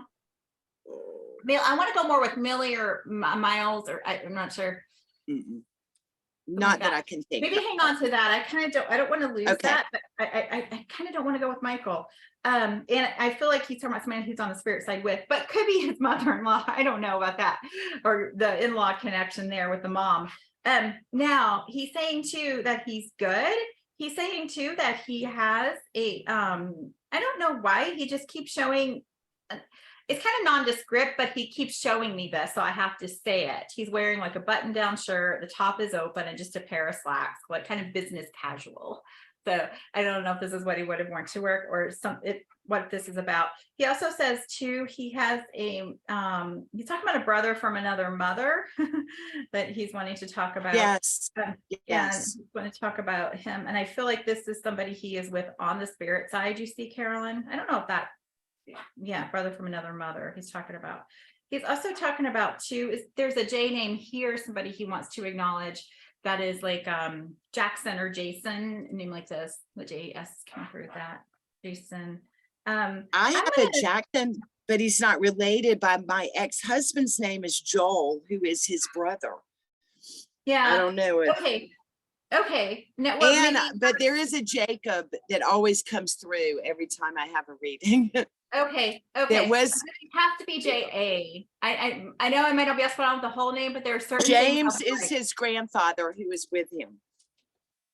I want to go more with Millie or Miles, or I'm not sure. Not that I can think. Maybe hang on to that. I don't want to lose that, but I kind of don't want to go with Michael. And I feel like he's talking about somebody who's on the spirit side with, but could be his mother-in-law. I don't know about that, or the in-law connection there with the mom. Now he's saying too that he's good. He's saying too that he has a I don't know why he just keeps showing. It's kind of nondescript, but he keeps showing me this, so I have to say it. He's wearing like a button-down shirt, the top is open, and just a pair of slacks, like kind of business casual. So I don't know if this is what he would have worn to work or what this is about. He also says too, he has he's talking about a brother from another mother that he's wanting to talk about. Yes. Yes. And want to talk about him. And I feel like this is somebody he is with on the spirit side. You see, Carolyn? I don't know if that, brother from another mother he's talking about. He's also talking about too, there's a J name here, somebody he wants to acknowledge that is like Jackson or Jason, name like this, the JS come through that, Jason. I have a Jackson, but he's not related. By my ex-husband's name is Joel, who is his brother. Yeah, I don't know. Okay. Now, well, but there is a Jacob that always comes through every time I have a reading. Okay. It was it has to be J.A. I know I might not be able to spell out the whole name, but there are certain James is his grandfather who was with him.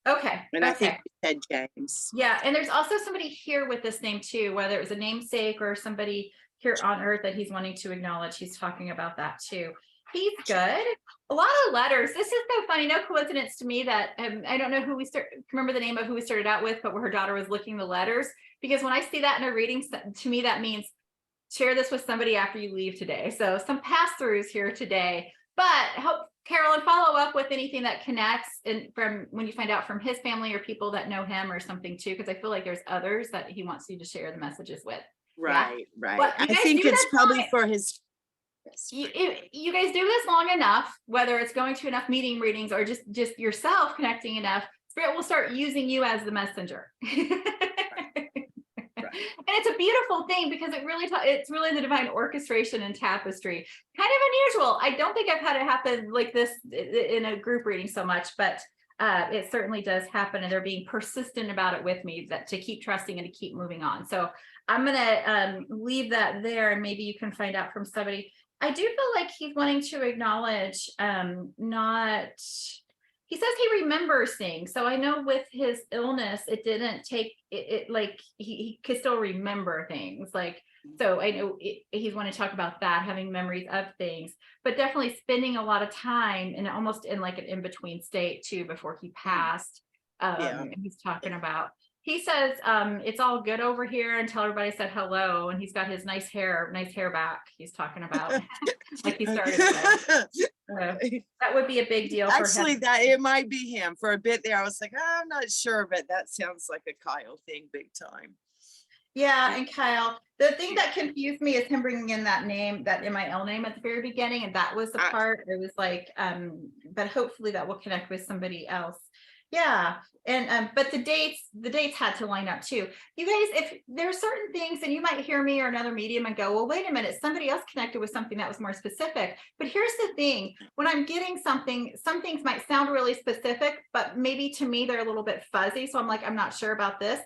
Okay. And I think he said James. Yeah, and there's also somebody here with this name too, whether it was a namesake or somebody here on Earth that he's wanting to acknowledge. He's talking about that too. He's good. A lot of letters. This is so funny. No coincidence to me that I don't know who remember the name of who we started out with, but where her daughter was looking the letters. Because when I see that in a reading, to me, that means share this with somebody after you leave today. So some pass-throughs here today, but hope Carolyn follow up with anything that connects from when you find out from his family or people that know him or something too, because I feel like there's others that he wants you to share the messages with. Right. But I think it's probably for his. You guys do this long enough, whether it's going to enough meeting readings or just yourself connecting enough, Spirit will start using you as the messenger. And it's a beautiful thing because it's really the divine orchestration and tapestry. Kind of unusual. I don't think I've had it happen like this in a group reading so much, but it certainly does happen, and they're being persistent about it with me, that to keep trusting and to keep moving on. So I'm gonna leave that there, and maybe you can find out from somebody. I do feel like he's wanting to acknowledge he says he remembers things. So I know with his illness, it didn't take it like he could still remember things. Like So I know he's want to talk about that, having memories of things, but definitely spending a lot of time and almost in like an in-between state too before he passed. Yeah. He's talking about, he says, it's all good over here until everybody said hello, and he's got his nice hair back. He's talking about like he started with. That would be a big deal for Actually, him. that it might be him. For a bit there, I was like, I'm not sure, but that sounds like a Kyle thing, big time. Yeah, and Kyle, the thing that confused me is him bringing in that name, that MIL name at the very beginning, and that was the part. It was like, but hopefully that will connect with somebody else. Yeah, and but the dates had to line up too. You guys, if there are certain things, and you might hear me or another medium and go, well, wait a minute, somebody else connected with something that was more specific. But here's the thing: when I'm getting something, some things might sound really specific, but maybe to me they're a little bit fuzzy. So I'm like, I'm not sure about this.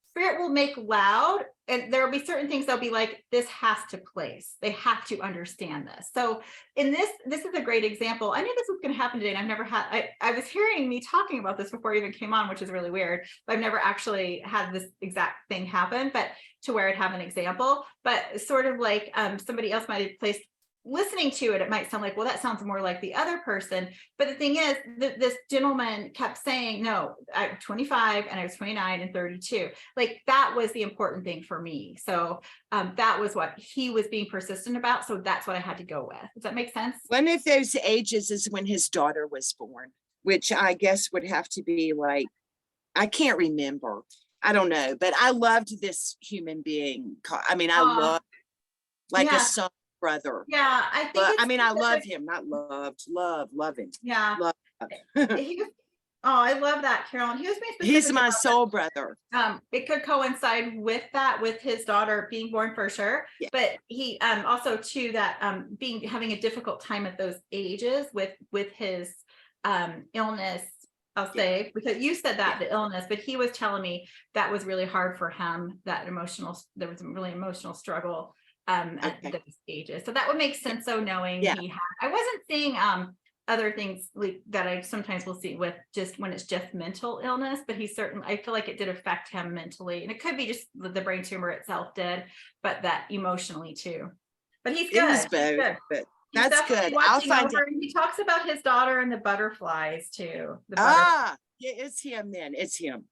Spirit will make loud, and there will be certain things they'll be like, this has to place. They have to understand this. So in this is a great example. I knew this was going to happen today, and I've never had, I was hearing me talking about this before I even came on, which is really weird, but I've never actually had this exact thing happen, but to where I'd have an example, but sort of like somebody else might have placed, listening to it, it might sound like, well, that sounds more like the other person. But the thing is that this gentleman kept saying, no, I'm 25 and I was 29 and 32. Like that was the important thing for me. So that was what he was being persistent about. So that's what I had to go with. Does that make sense? One of those ages is when his daughter was born, which I guess would have to be like, I can't remember. I don't know, but I loved this human being. I mean, I love like a son brother. Yeah, I think but I mean, I love him, not loved, love him. Yeah. Love. I love that, Carolyn. He was being specific. He's my soul brother. It could coincide with that, with his daughter being born for sure. Yeah. But he also too that having a difficult time at those ages with his illness. I'll say, because you said that the illness, but he was telling me that was really hard for him, there was a really emotional struggle at those ages. So that would make sense. So knowing I wasn't seeing other things like that I sometimes will see with just when it's just mental illness, but I feel like it did affect him mentally, and it could be just the brain tumor itself did, but that emotionally too. But he's good. It was both, but that's good. I'll find it. He talks about his daughter and the butterflies too. Yeah, it's him then. It's him.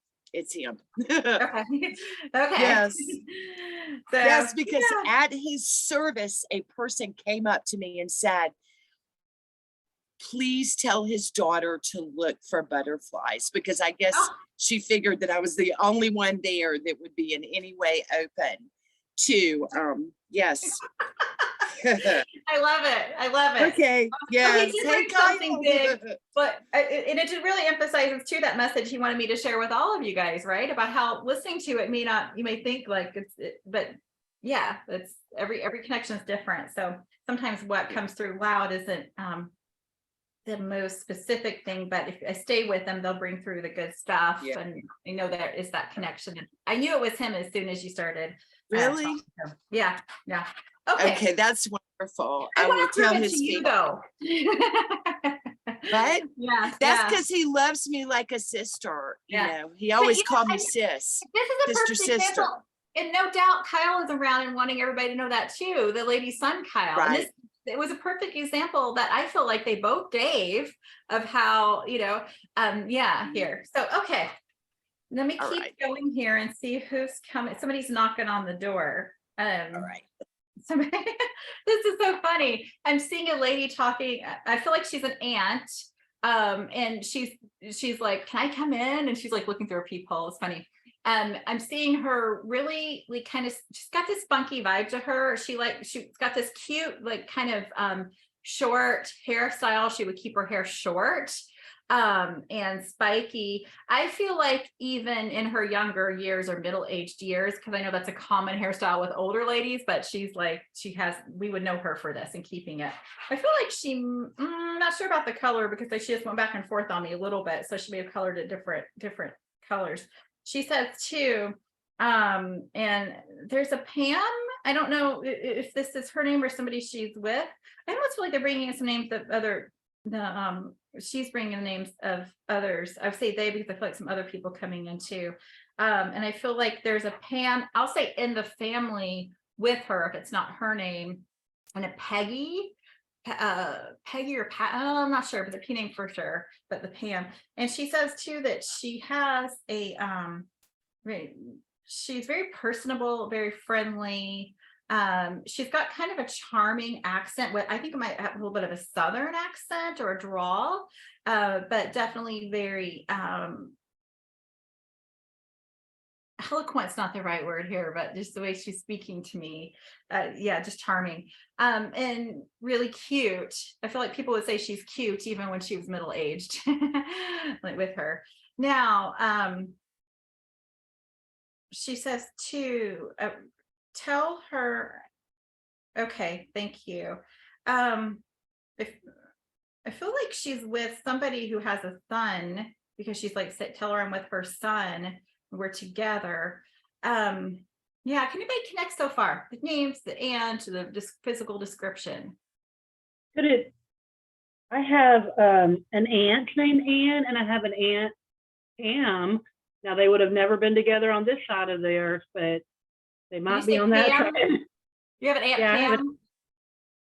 Okay. Yes. So, yes, because at his service, a person came up to me and said, please tell his daughter to look for butterflies, because I guess she figured that I was the only one there that would be in any way open to, yes. I love it. Okay. Yes. So he did something big, but and it just really emphasizes too that message he wanted me to share with all of you guys, right? About how listening to it you may think like but yeah, it's every connection is different. So sometimes what comes through loud isn't the most specific thing, but if I stay with them, they'll bring through the good stuff. Yeah. And I know there is that connection. And I knew it was him as soon as you started. Really? Yeah. Okay, that's wonderful. I will tell his people. But yeah, that's because he loves me like a sister. You know, he always called me sis. This is a perfect example. And no doubt Kyle is around and wanting everybody to know that too. The lady's son, Kyle. Right. It was a perfect example that I feel like they both gave of how, here. So, okay. Let me keep going here and see who's coming. Somebody's knocking on the door. All right. This is so funny. I'm seeing a lady talking. I feel like she's an aunt. And she's like, can I come in? And she's like looking through her peephole. It's funny. I'm seeing her really like she's got this spunky vibe to her. She's got this cute, like kind of short hairstyle. She would keep her hair short and spiky. I feel like even in her younger years or middle-aged years, because I know that's a common hairstyle with older ladies, but we would know her for this and keeping it. I feel like not sure about the color because she just went back and forth on me a little bit. So she may have colored it different colors. She says too, and there's a Pam. I don't know if this is her name or somebody she's with. I almost feel like they're bringing in some names of she's bringing in names of others. I say they because I feel like some other people coming in too. And I feel like there's a Pam, I'll say in the family with her, if it's not her name, and a Peggy, Peggy or Pat, oh, I'm not sure, but the P name for sure, but the Pam. And she says too that she has a she's very personable, very friendly. She's got kind of a charming accent. What I think it might have a little bit of a southern accent or a drawl, but definitely very eloquent's not the right word here, but just the way she's speaking to me, yeah, just charming, and really cute. I feel like people would say she's cute even when she was middle-aged, like with her. Now, she says to tell her, okay, thank you. If I feel like she's with somebody who has a son, because she's like, tell her I'm with her son. We're together. Yeah, can anybody connect so far? The names, the and to the physical description. Could it? I have an aunt named Ann, and I have an aunt Pam. Now they would have never been together on this side of the earth, but they might be on that Pam? side. You have an aunt Yeah, I have Pam?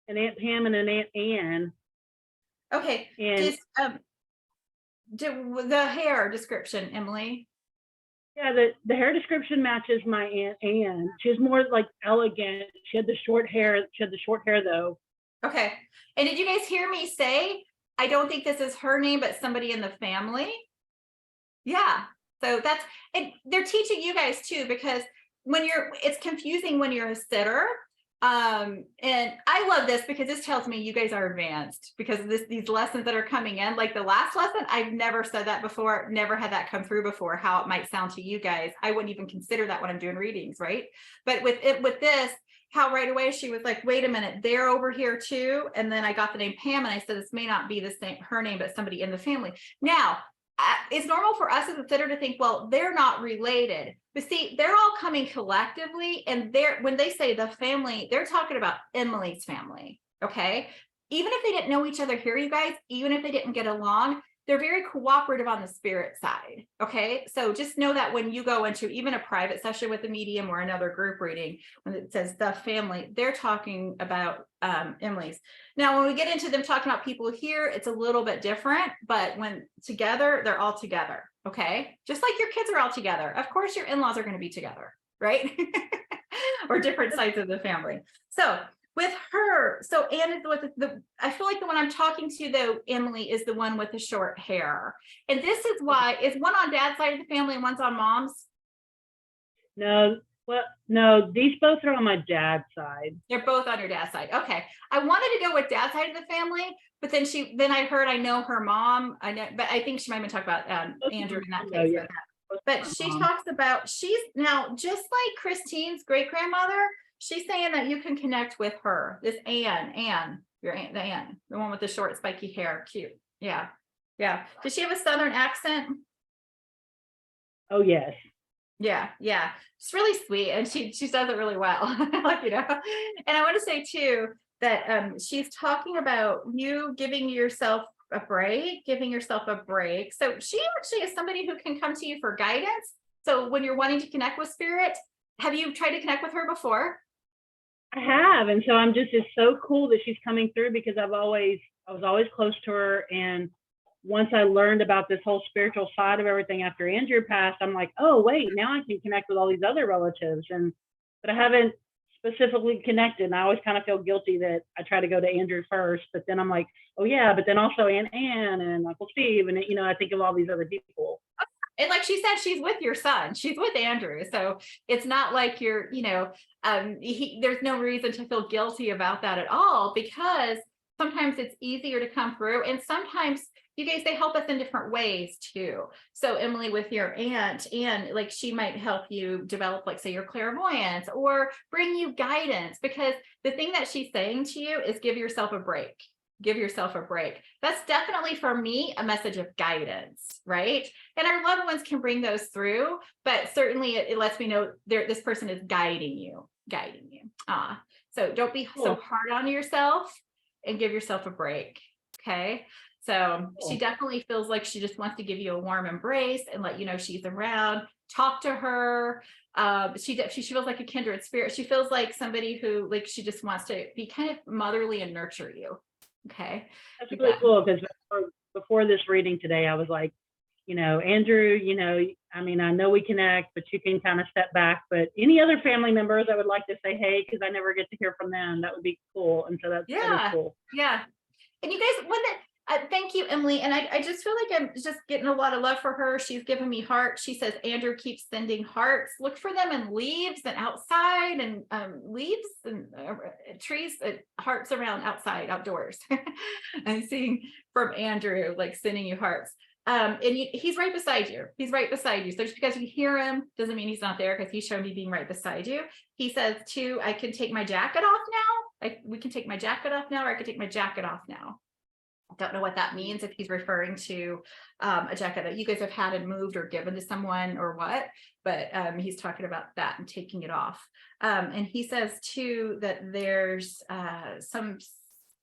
an Aunt Pam and an Aunt Ann. Okay. And Just the hair description, Emily. yeah, the hair description matches my Aunt Ann. She's more like elegant. She had the short hair. She had the short hair though. Okay. And did you guys hear me say, I don't think this is her name, but somebody in the family? Yeah. So that's, and they're teaching you guys too, because when it's confusing when you're a sitter. And I love this because this tells me you guys are advanced, because these lessons that are coming in, like the last lesson, I've never said that before, never had that come through before, how it might sound to you guys. I wouldn't even consider that when I'm doing readings, right? But with this, how right away she was like, wait a minute, they're over here too. And then I got the name Pam, and I said, this may not be the same, her name, but somebody in the family. Now, it's normal for us as a sitter to think, well, they're not related. But see, they're all coming collectively, and when they say the family, they're talking about Emily's family. Okay. Even if they didn't know each other here, you guys, even if they didn't get along, they're very cooperative on the spirit side. Okay. So just know that when you go into even a private session with a medium or another group reading, when it says the family, they're talking about Emily's. Now, when we get into them talking about people here, it's a little bit different, but when together, they're all together. Okay. Just like your kids are all together. Of course, your in-laws are going to be together, right? Or different sides of the family. So with her, so Anne is with I feel like the one I'm talking to though, Emily, is the one with the short hair. And this is why, is one on dad's side of the family and one's on mom's? No, well, no, these both are on my dad's side. They're both on your dad's side. Okay. I wanted to go with dad's side of the family, but then I heard I know her mom. I know, but I think she might have been talking about Andrew in that case. Yeah. But she talks about, she's now just like Christine's great grandmother. She's saying that you can connect with her. This Anne, your aunt, the one with the short spiky hair, cute. Yeah, yeah. Does she have a southern accent? Oh yes. Yeah, yeah. It's really sweet, and she does it really well. Like, you know. And I want to say too that she's talking about you giving yourself a break. So she actually is somebody who can come to you for guidance. So when you're wanting to connect with spirit, have you tried to connect with her before? I have, and so it's so cool that she's coming through, because I was always close to her, and once I learned about this whole spiritual side of everything after Andrew passed, I'm like, oh wait, now I can connect with all these other relatives, but I haven't specifically connected, and I always kind of feel guilty that I try to go to Andrew first, but then I'm like, oh yeah, but then also Aunt Ann and Uncle Steve, and I think of all these other people. And like she said, she's with your son, she's with Andrew. So it's not like you're, there's no reason to feel guilty about that at all, because sometimes it's easier to come through. And sometimes you guys, they help us in different ways too. So Emily, with your aunt, and like, she might help you develop, like, say, your clairvoyance, or bring you guidance, because the thing that she's saying to you is give yourself a break. Give yourself a break. That's definitely, for me, a message of guidance, right? And our loved ones can bring those through, but certainly it lets me know this person is guiding you. So don't be so hard on yourself, and give yourself a break. Okay. So she definitely feels like she just wants to give you a warm embrace and let you know she's around. talk to her. She feels like a kindred spirit. She feels like somebody who, like, she just wants to be kind of motherly and nurture you. Okay. That's really cool, because before this reading today, I was like, Andrew, I mean, I know we connect, but you can kind of step back. But any other family members I would like to say hey, because I never get to hear from them, that would be cool. And so that is cool. Yeah. And you guys, thank you, Emily. And I just feel like I'm just getting a lot of love for her. She's giving me hearts. She says, Andrew keeps sending hearts. Look for them in leaves and outside, and leaves and trees, hearts around outside, outdoors. I'm seeing from Andrew, like, sending you hearts. And he's right beside you. He's right beside you. So just because you hear him doesn't mean he's not there, because he's showing me being right beside you. He says too, I can take my jacket off now. We can take my jacket off now, or I can take my jacket off now. I don't know what that means, if he's referring to a jacket that you guys have had and moved or given to someone or what, but he's talking about that and taking it off. And he says too that there's some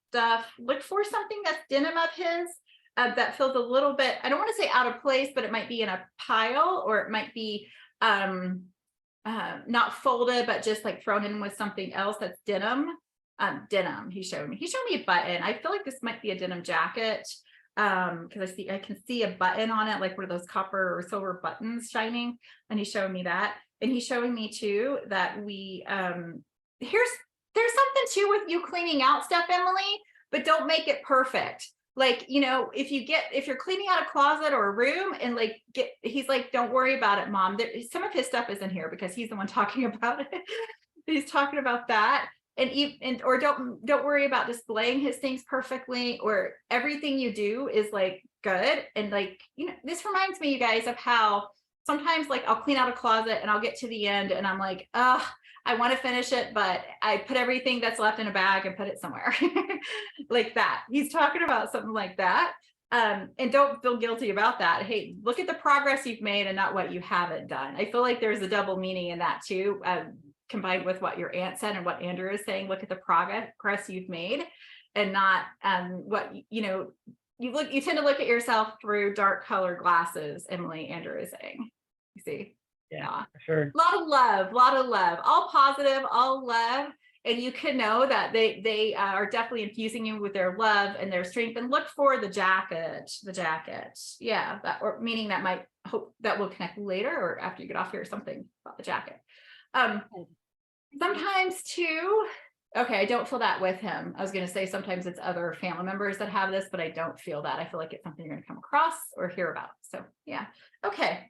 stuff, look for something that's denim of his that feels a little bit, I don't want to say out of place, but it might be in a pile, or it might be not folded, but just like thrown in with something else that's denim. Denim, he showed me a button. I feel like this might be a denim jacket, because I can see a button on it, like one of those copper or silver buttons shining, and he's showing me that. And he's showing me too that we there's something too with you cleaning out stuff, Emily, but don't make it perfect. Like, if you're cleaning out a closet or a room, and he's like, don't worry about it, Mom. Some of his stuff isn't here because he's the one talking about it. He's talking about that. Or don't worry about displaying his things perfectly, or everything you do is like good. And this reminds me, you guys, of how sometimes, like, I'll clean out a closet and I'll get to the end and I'm like, I want to finish it, but I put everything that's left in a bag and put it somewhere. Like that. He's talking about something like that. And don't feel guilty about that. Hey, look at the progress you've made and not what you haven't done. I feel like there's a double meaning in that too, combined with what your aunt said and what Andrew is saying. Look at the progress you've made, and not what you tend to look at yourself through dark colored glasses. Emily, Andrew is saying, you see. Yeah, for sure. A lot of love, all positive, all love. And you can know that they are definitely infusing you with their love and their strength. And look for the jacket. Yeah, that, or meaning that might hope that will connect later or after you get off here, or something about the jacket. Sometimes too, okay, I don't feel that with him. I was going to say sometimes it's other family members that have this, but I don't feel that. I feel like it's something you're going to come across or hear about. So yeah. Okay.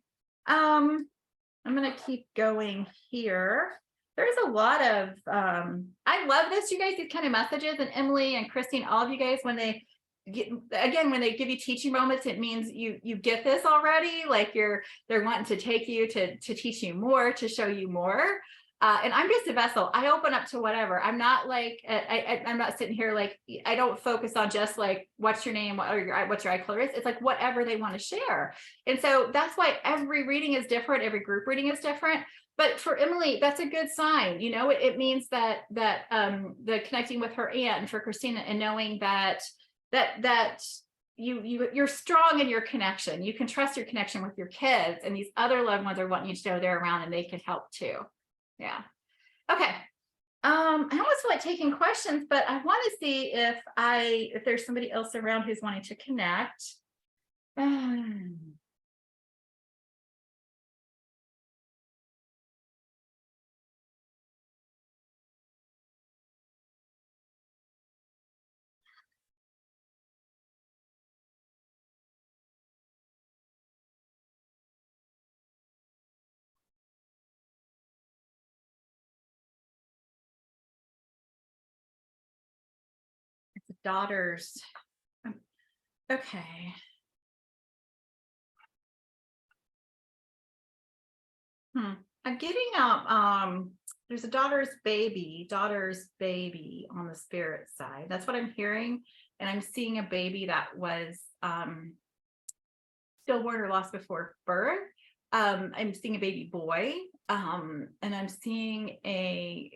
I'm going to keep going here. There's a lot of, I love this, you guys, these kind of messages, and Emily and Christine, all of you guys, when they give you teaching moments, it means you get this already. Like they're wanting to take you to teach you more, to show you more. And I'm just a vessel. I open up to whatever. I'm not like, I'm not sitting here like, I don't focus on just like, what's your name, what's your eye color is. It's like whatever they want to share. And so that's why every reading is different. Every group reading is different. But for Emily, that's a good sign. It means that the connecting with her aunt, and for Christina, and knowing that you're strong in your connection. You can trust your connection with your kids, and these other loved ones are wanting you to know they're around and they can help too. Yeah. Okay. I almost feel like taking questions, but I want to see if there's somebody else around who's wanting to connect. Daughters. Okay. I'm getting there's a daughter's baby on the spirit side. That's what I'm hearing. And I'm seeing a baby that was stillborn or lost before birth. I'm seeing a baby boy. And I'm seeing I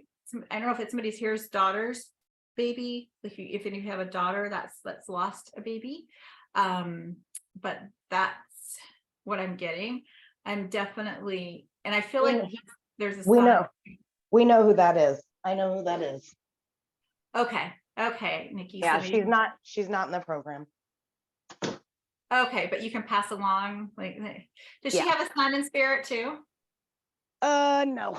don't know if it's somebody's here's daughter's baby. If you have a daughter that's lost a baby. But that's what I'm getting. I'm definitely, and I feel We like know- there's a We sign. know. We know who that is. I know who that is. Okay, okay, Nikki. Yeah, so she's not in the program. okay, but you can pass along, like, does she Yeah. have a son in spirit too? No.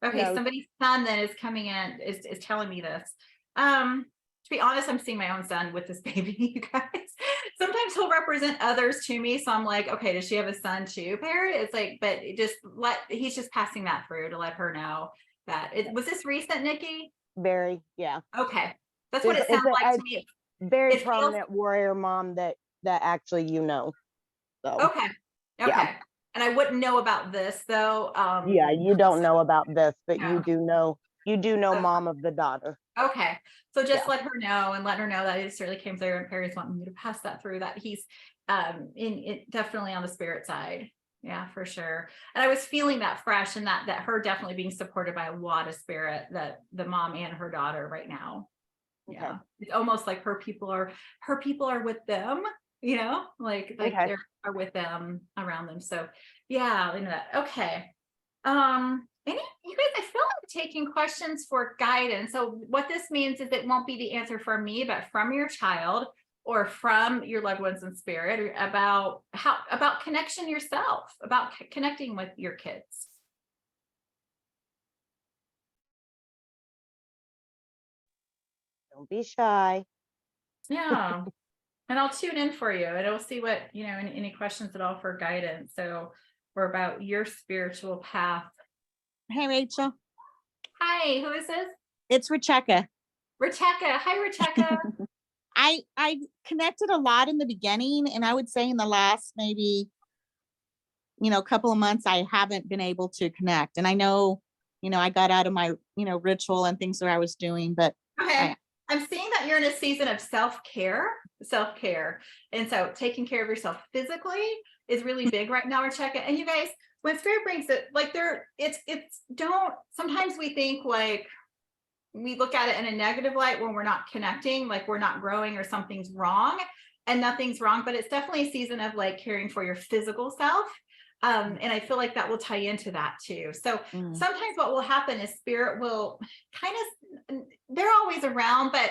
Okay, No. somebody's son then is coming in, is telling me this. To be honest, I'm seeing my own son with this baby, you guys. Sometimes he'll represent others to me. So I'm like, okay, does she have a son too, Perry? It's like, but he's just passing that through to let her know that it was this recent, Nikki? Very, yeah. Okay. That's what it It's sounds like to me. very It feels prominent warrior mom that actually So okay. Okay. Yeah. And I wouldn't know about this though. Yeah, you don't know about this, but No. you do know Okay. mom of the daughter. Okay, so just Yeah. let her know and let her know that it certainly came through, and Perry's wanting me to pass that through, that he's in it definitely on the spirit side. Yeah, for sure. And I was feeling that fresh, and that her definitely being supported by a lot of spirit, that the mom and her daughter right now. Okay. Yeah, it's almost like her people are with them, you know, like Okay. are with them, around them. So yeah, I know that. Okay. You guys, I feel like taking questions for guidance. So what this means is it won't be the answer from me, but from your child or from your loved ones in spirit, or about connection yourself, about connecting with your kids. Don't be shy. Yeah. And I'll tune in for you, and I'll see what, any questions at all for guidance. So we're about your spiritual path. Hey, Rachel. Hi, who is this? It's Rebecca. Rebecca. Hi, Rebecca. I connected a lot in the beginning, and I would say in the last maybe, couple of months, I haven't been able to connect. And I know, I got out of my, ritual and things that I was doing, but Okay. I'm seeing that you're in a season of self-care. And so taking care of yourself physically is really big right now, Rebecca. And you guys, when spirit brings it, like sometimes we think like, we look at it in a negative light when we're not connecting, like we're not growing or something's wrong, and nothing's wrong, but it's definitely a season of like caring for your physical self. And I feel like that will tie into that too. So sometimes what will happen is spirit will kind of, they're always around, but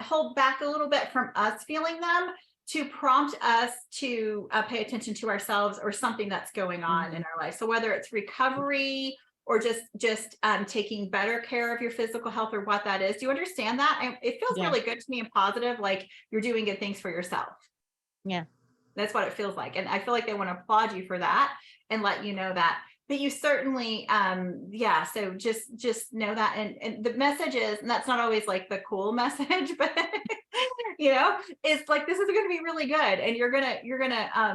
hold back a little bit from us feeling them, to prompt us to pay attention to ourselves or something that's going on in our life. So whether it's recovery or just taking better care of your physical health, or what that is. Do you understand that? It feels really good to me and positive, like you're doing good things for yourself. Yeah. That's what it feels like. And I feel like they want to applaud you for that and let you know that. But you certainly, so just know that. And the message is, and that's not always like the cool message, but it's like, this is going to be really good. And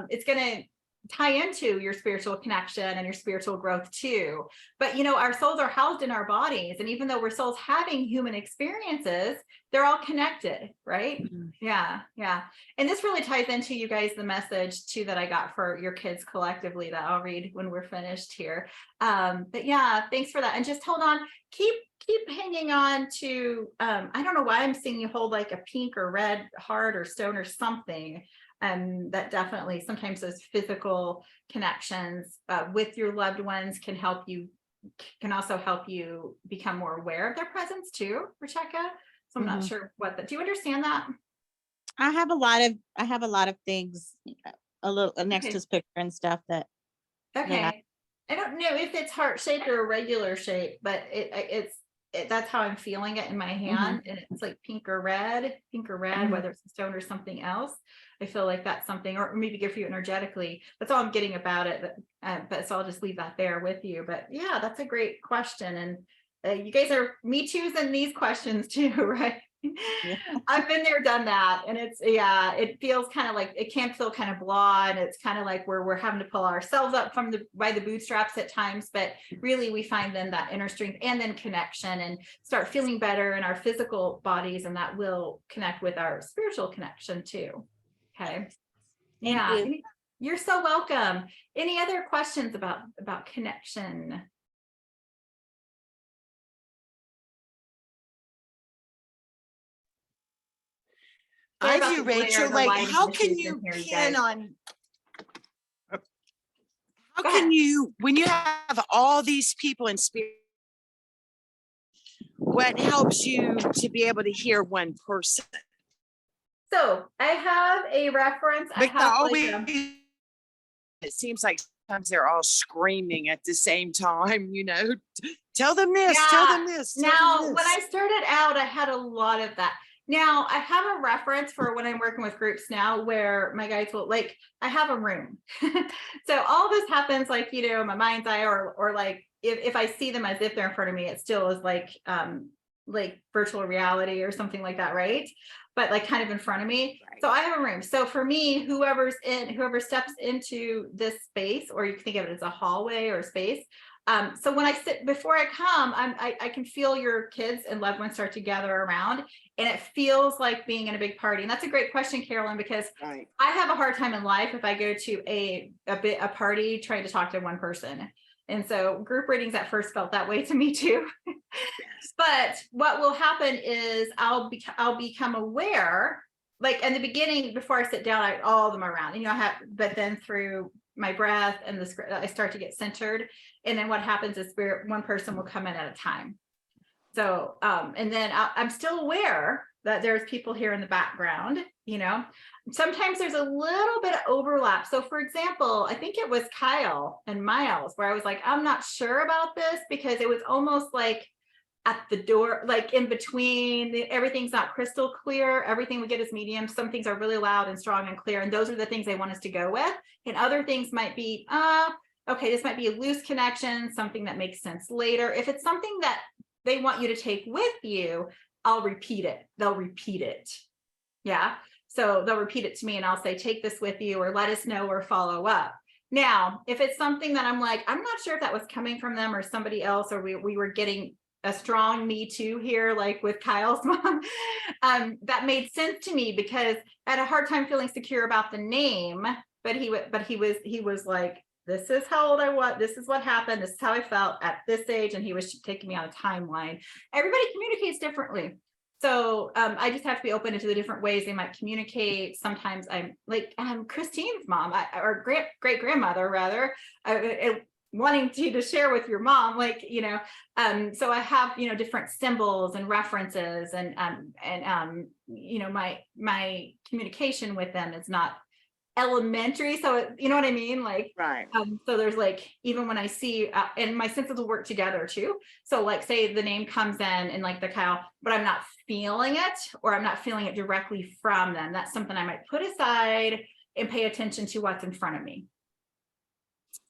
it's going to tie into your spiritual connection and your spiritual growth too. But our souls are housed in our bodies, and even though we're souls having human experiences, they're all connected, right? Yeah. And this really ties into, you guys, the message too that I got for your kids collectively, that I'll read when we're finished here. But yeah, thanks for that. And just hold on, keep hanging on to I don't know why I'm seeing you hold like a pink or red heart or stone or something. That definitely, sometimes those physical connections with your loved ones can also help you become more aware of their presence too, Rebecca. So I'm not sure do you understand that? I have a lot of things a little next to his picture and stuff that. Okay. I don't know if it's heart shaped or a regular shape, but that's how I'm feeling it in my hand. And it's like pink or red, whether it's a stone or something else. I feel like that's something, or maybe good for you energetically. That's all I'm getting about it. But so I'll just leave that there with you. But yeah, that's a great question. And you guys are me too's in these questions too, right? Yeah. I've been there, done that. And it feels kind of like, it can feel kind of blah. And it's kind of like we're having to pull ourselves up by the bootstraps at times, but really we find then that inner strength and then connection, and start feeling better in our physical bodies. And that will connect with our spiritual connection too. Okay. Thank you. You're so welcome. Any other questions about connection? I do, Rachel, like how can you pin on How Go can ahead. you, when you have all these people in spirit, what helps you to be able to hear one person? So I have a reference. I But have like always, it seems like sometimes they're all screaming at the same time, you know, tell them this, tell yeah. them this. Tell Now, them when I this. started out, I had a lot of that. Now I have a reference for when I'm working with groups now where my guys will like, I have a room. So all this happens like, you know, my mind's eye or like if I see them as if they're in front of me, it still is like virtual reality or something like that, right? But like kind of in front of me. Right. So I have a room. So for me, whoever steps into this space, or you can think of it as a hallway or space. So when I sit before I come, I can feel your kids and loved ones start to gather around, and it feels like being in a big party. And that's a great question, Carolyn, because Right. I have a hard time in life if I go to a party trying to talk to one person. And so group readings at first felt that way to me too. Yes. But what will happen is I'll become aware, like in the beginning, before I sit down, all of them are around, and, you know, but then through my breath and the script, I start to get centered. And then what happens is one person will come in at a time. So, and then I'm still aware that there's people here in the background, you know, sometimes there's a little bit of overlap. So for example, I think it was Kyle and Miles where I was like, I'm not sure about this, because it was almost like at the door, like in between, everything's not crystal clear. Everything we get is medium. Some things are really loud and strong and clear. And those are the things they want us to go with. And other things might be, okay, this might be a loose connection, something that makes sense later. If it's something that they want you to take with you, I'll repeat it. They'll repeat it. Yeah. So they'll repeat it to me and I'll say, take this with you, or let us know, or follow up. Now, if it's something that I'm like, I'm not sure if that was coming from them or somebody else, or we were getting a strong me too here, like with Kyle's mom, that made sense to me because I had a hard time feeling secure about the name, but he was like, this is how old I was, this is what happened, this is how I felt at this age, and he was taking me on a timeline. Everybody communicates differently. So I just have to be open to the different ways they might communicate. Sometimes I'm like Christine's mom, or great grandmother rather, wanting to share with your mom, like, you know, so I have, you know, different symbols and references, and you know, my communication with them is not elementary, so you know what I mean, like, Right. so there's like, even when I see and my senses will work together too. So like, say the name comes in and like the Kyle, but I'm not feeling it, or I'm not feeling it directly from them, that's something I might put aside and pay attention to what's in front of me.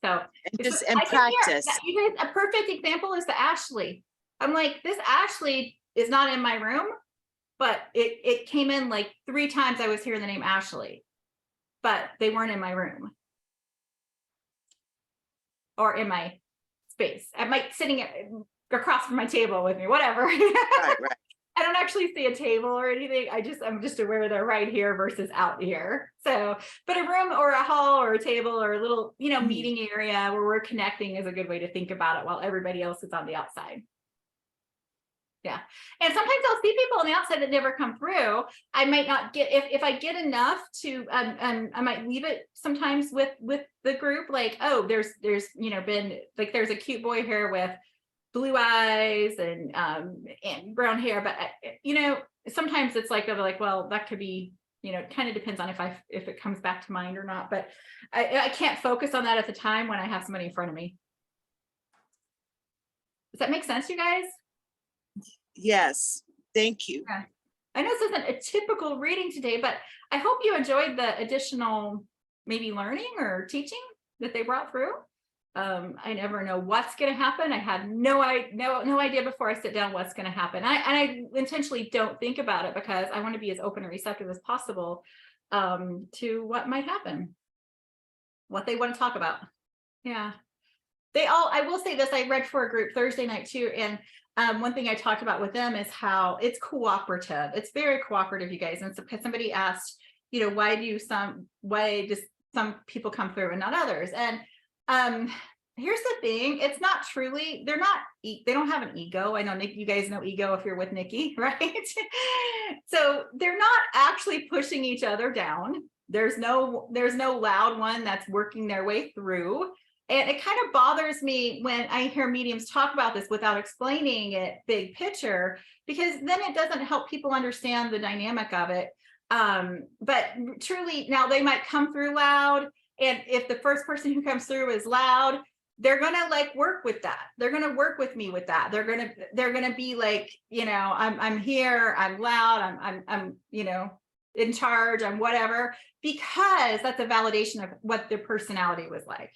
So And practice. You guys, a perfect example is the Ashley. I'm like, this Ashley is not in my room, but it came in like 3 times I was hearing the name Ashley, but they weren't in my room or in my space. I might sitting across from my table with me, whatever. Right, right. I don't actually see a table or anything. I'm just aware they're right here versus out here. So, but a room or a hall or a table or a little, you know, meeting area where we're connecting is a good way to think about it while everybody else is on the outside. Yeah. And sometimes I'll see people on the outside that never come through. I might not get, if I get enough to, I might leave it sometimes with the group, like, oh, there's, you know, been like, there's a cute boy here with blue eyes and brown hair, but you know, sometimes it's like, well, that could be, you know, it kind of depends on if it comes back to mind or not, but I can't focus on that at the time when I have somebody in front of me. Does that make sense, you guys? Yes, thank you. Yeah. I know this isn't a typical reading today, but I hope you enjoyed the additional maybe learning or teaching that they brought through. I never know what's going to happen. I had no idea before I sit down what's going to happen. I intentionally don't think about it because I want to be as open and receptive as possible to what might happen, what they want to talk about. Yeah. I will say this, I read for a group Thursday night too. And one thing I talked about with them is how it's cooperative. It's very cooperative, you guys. And so somebody asked, you know, why do some people come through and not others? And here's the thing, it's not truly, they don't have an ego. I know Nick, you guys know ego if you're with Nikki, right? So they're not actually pushing each other down. There's no loud one that's working their way through. And it kind of bothers me when I hear mediums talk about this without explaining it big picture, because then it doesn't help people understand the dynamic of it. But truly, now they might come through loud, and if the first person who comes through is loud, they're gonna like work with that. They're gonna work with me with that. They're gonna be like, you know, I'm here, I'm loud, I'm you know, in charge, I'm whatever, because that's a validation of what their personality was like.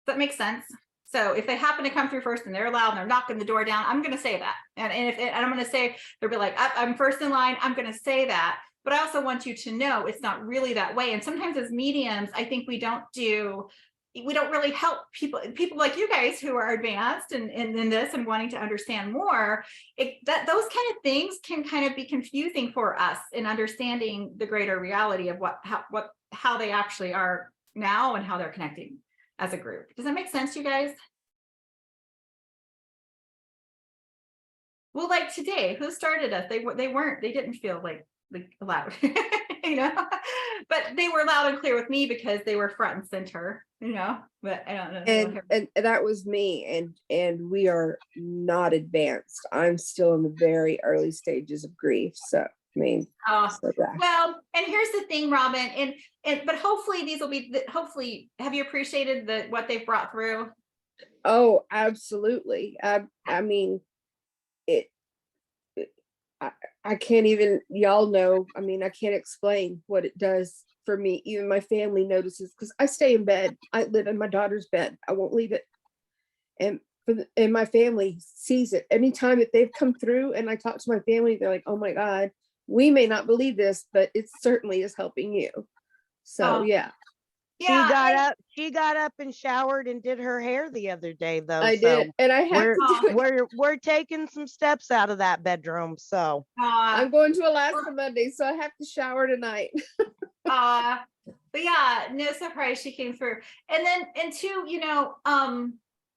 Does that make sense? So if they happen to come through first and they're loud and they're knocking the door down, I'm going to say that. And I'm going to say, they'll be like, I'm first in line. I'm going to say that. But I also want you to know it's not really that way. And sometimes as mediums, I think we don't really help people like you guys who are advanced and in this and wanting to understand more. Those kind of things can kind of be confusing for us in understanding the greater reality of how they actually are now and how they're connecting as a group. Does that make sense, you guys? Well, like today, who started us? They didn't feel like loud, you know, but they were loud and clear with me because they were front and center, you know, but I don't know. And that was me, and we are not advanced. I'm still in the very early stages of grief. So I mean, well, and here's the thing, Robin, but hopefully these will be, hopefully, have you appreciated what they've brought through? Oh, absolutely. I mean, I can't even, y'all know, I mean, I can't explain what it does for me. Even my family notices, because I stay in bed. I live in my daughter's bed. I won't leave it. And my family sees it. Anytime that they've come through and I talk to my family, they're like, oh my God, we may not believe this, but it certainly is helping you. So yeah. She got up and showered and did her hair the other day, though. I did, and I have to do it. We're taking some steps out of that bedroom. So I'm going to Alaska Monday, so I have to shower tonight. But yeah, no surprise she came through. And two, you know,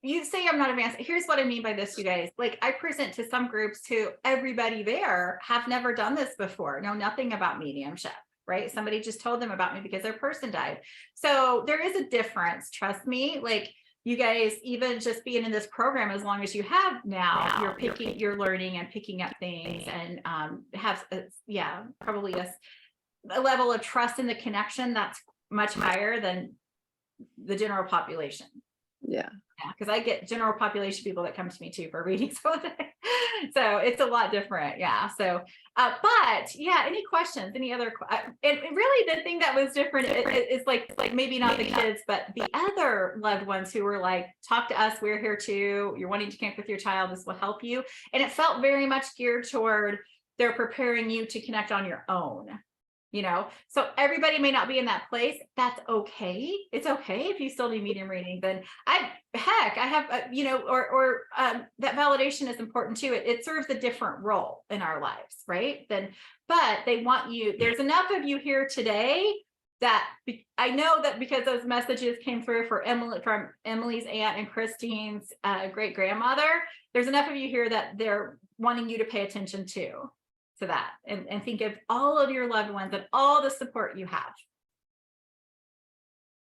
you say I'm not advanced. Here's what I mean by this, you guys. Like, I present to some groups who everybody there have never done this before, know nothing about mediumship, right? Somebody just told them about me because their person died. So there is a difference, trust me. Like, you guys, even just being in this program as long as you have now, you're learning and picking up things, and have probably a level of trust in the connection that's much higher than the general population. Yeah, because I get general population people that come to me too for readings. So it's a lot different. Yeah. So, but yeah, any questions, any other, and really the thing that was different is like maybe not the kids, but the other loved ones who were like, talk to us, we're here too. You're wanting to connect with your child, this will help you. And it felt very much geared toward, they're preparing you to connect on your own. You know, so everybody may not be in that place. That's okay. It's okay if you still need medium reading. Then I have, you know, or that validation is important too. It serves a different role in our lives, right? But they want you. There's enough of you here today that I know that because those messages came through from Emily's aunt and Christine's great grandmother. There's enough of you here that they're wanting you to pay attention to that and think of all of your loved ones and all the support you have.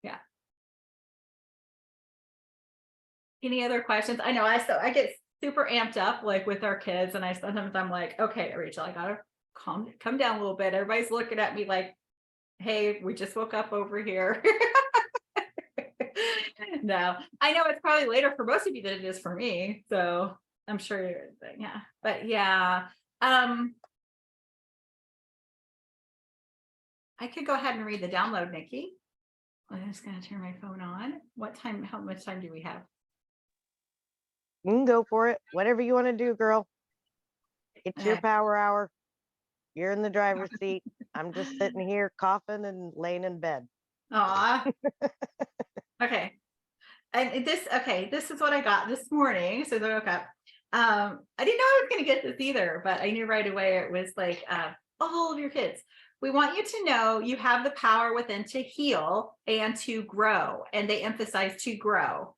Yeah. Any other questions? I know I get super amped up like with our kids, and sometimes I'm like, okay, Rachel, I gotta come down a little bit. Everybody's looking at me like, hey, we just woke up over here. No, I know it's probably later for most of you than it is for me. So I'm sure yeah, but yeah. I could go ahead and read the download, Nikki. I'm just going to turn my phone on. What time? How much time do we have? You can go for it. Whatever you want to do, girl. It's your power hour. You're in the driver's seat. I'm just sitting here coughing and laying in bed. Aw. Okay. And this is what I got this morning. So I woke up. I didn't know I was going to get this either, but I knew right away it was like all of your kids. We want you to know you have the power within to heal and to grow. And they emphasize to grow.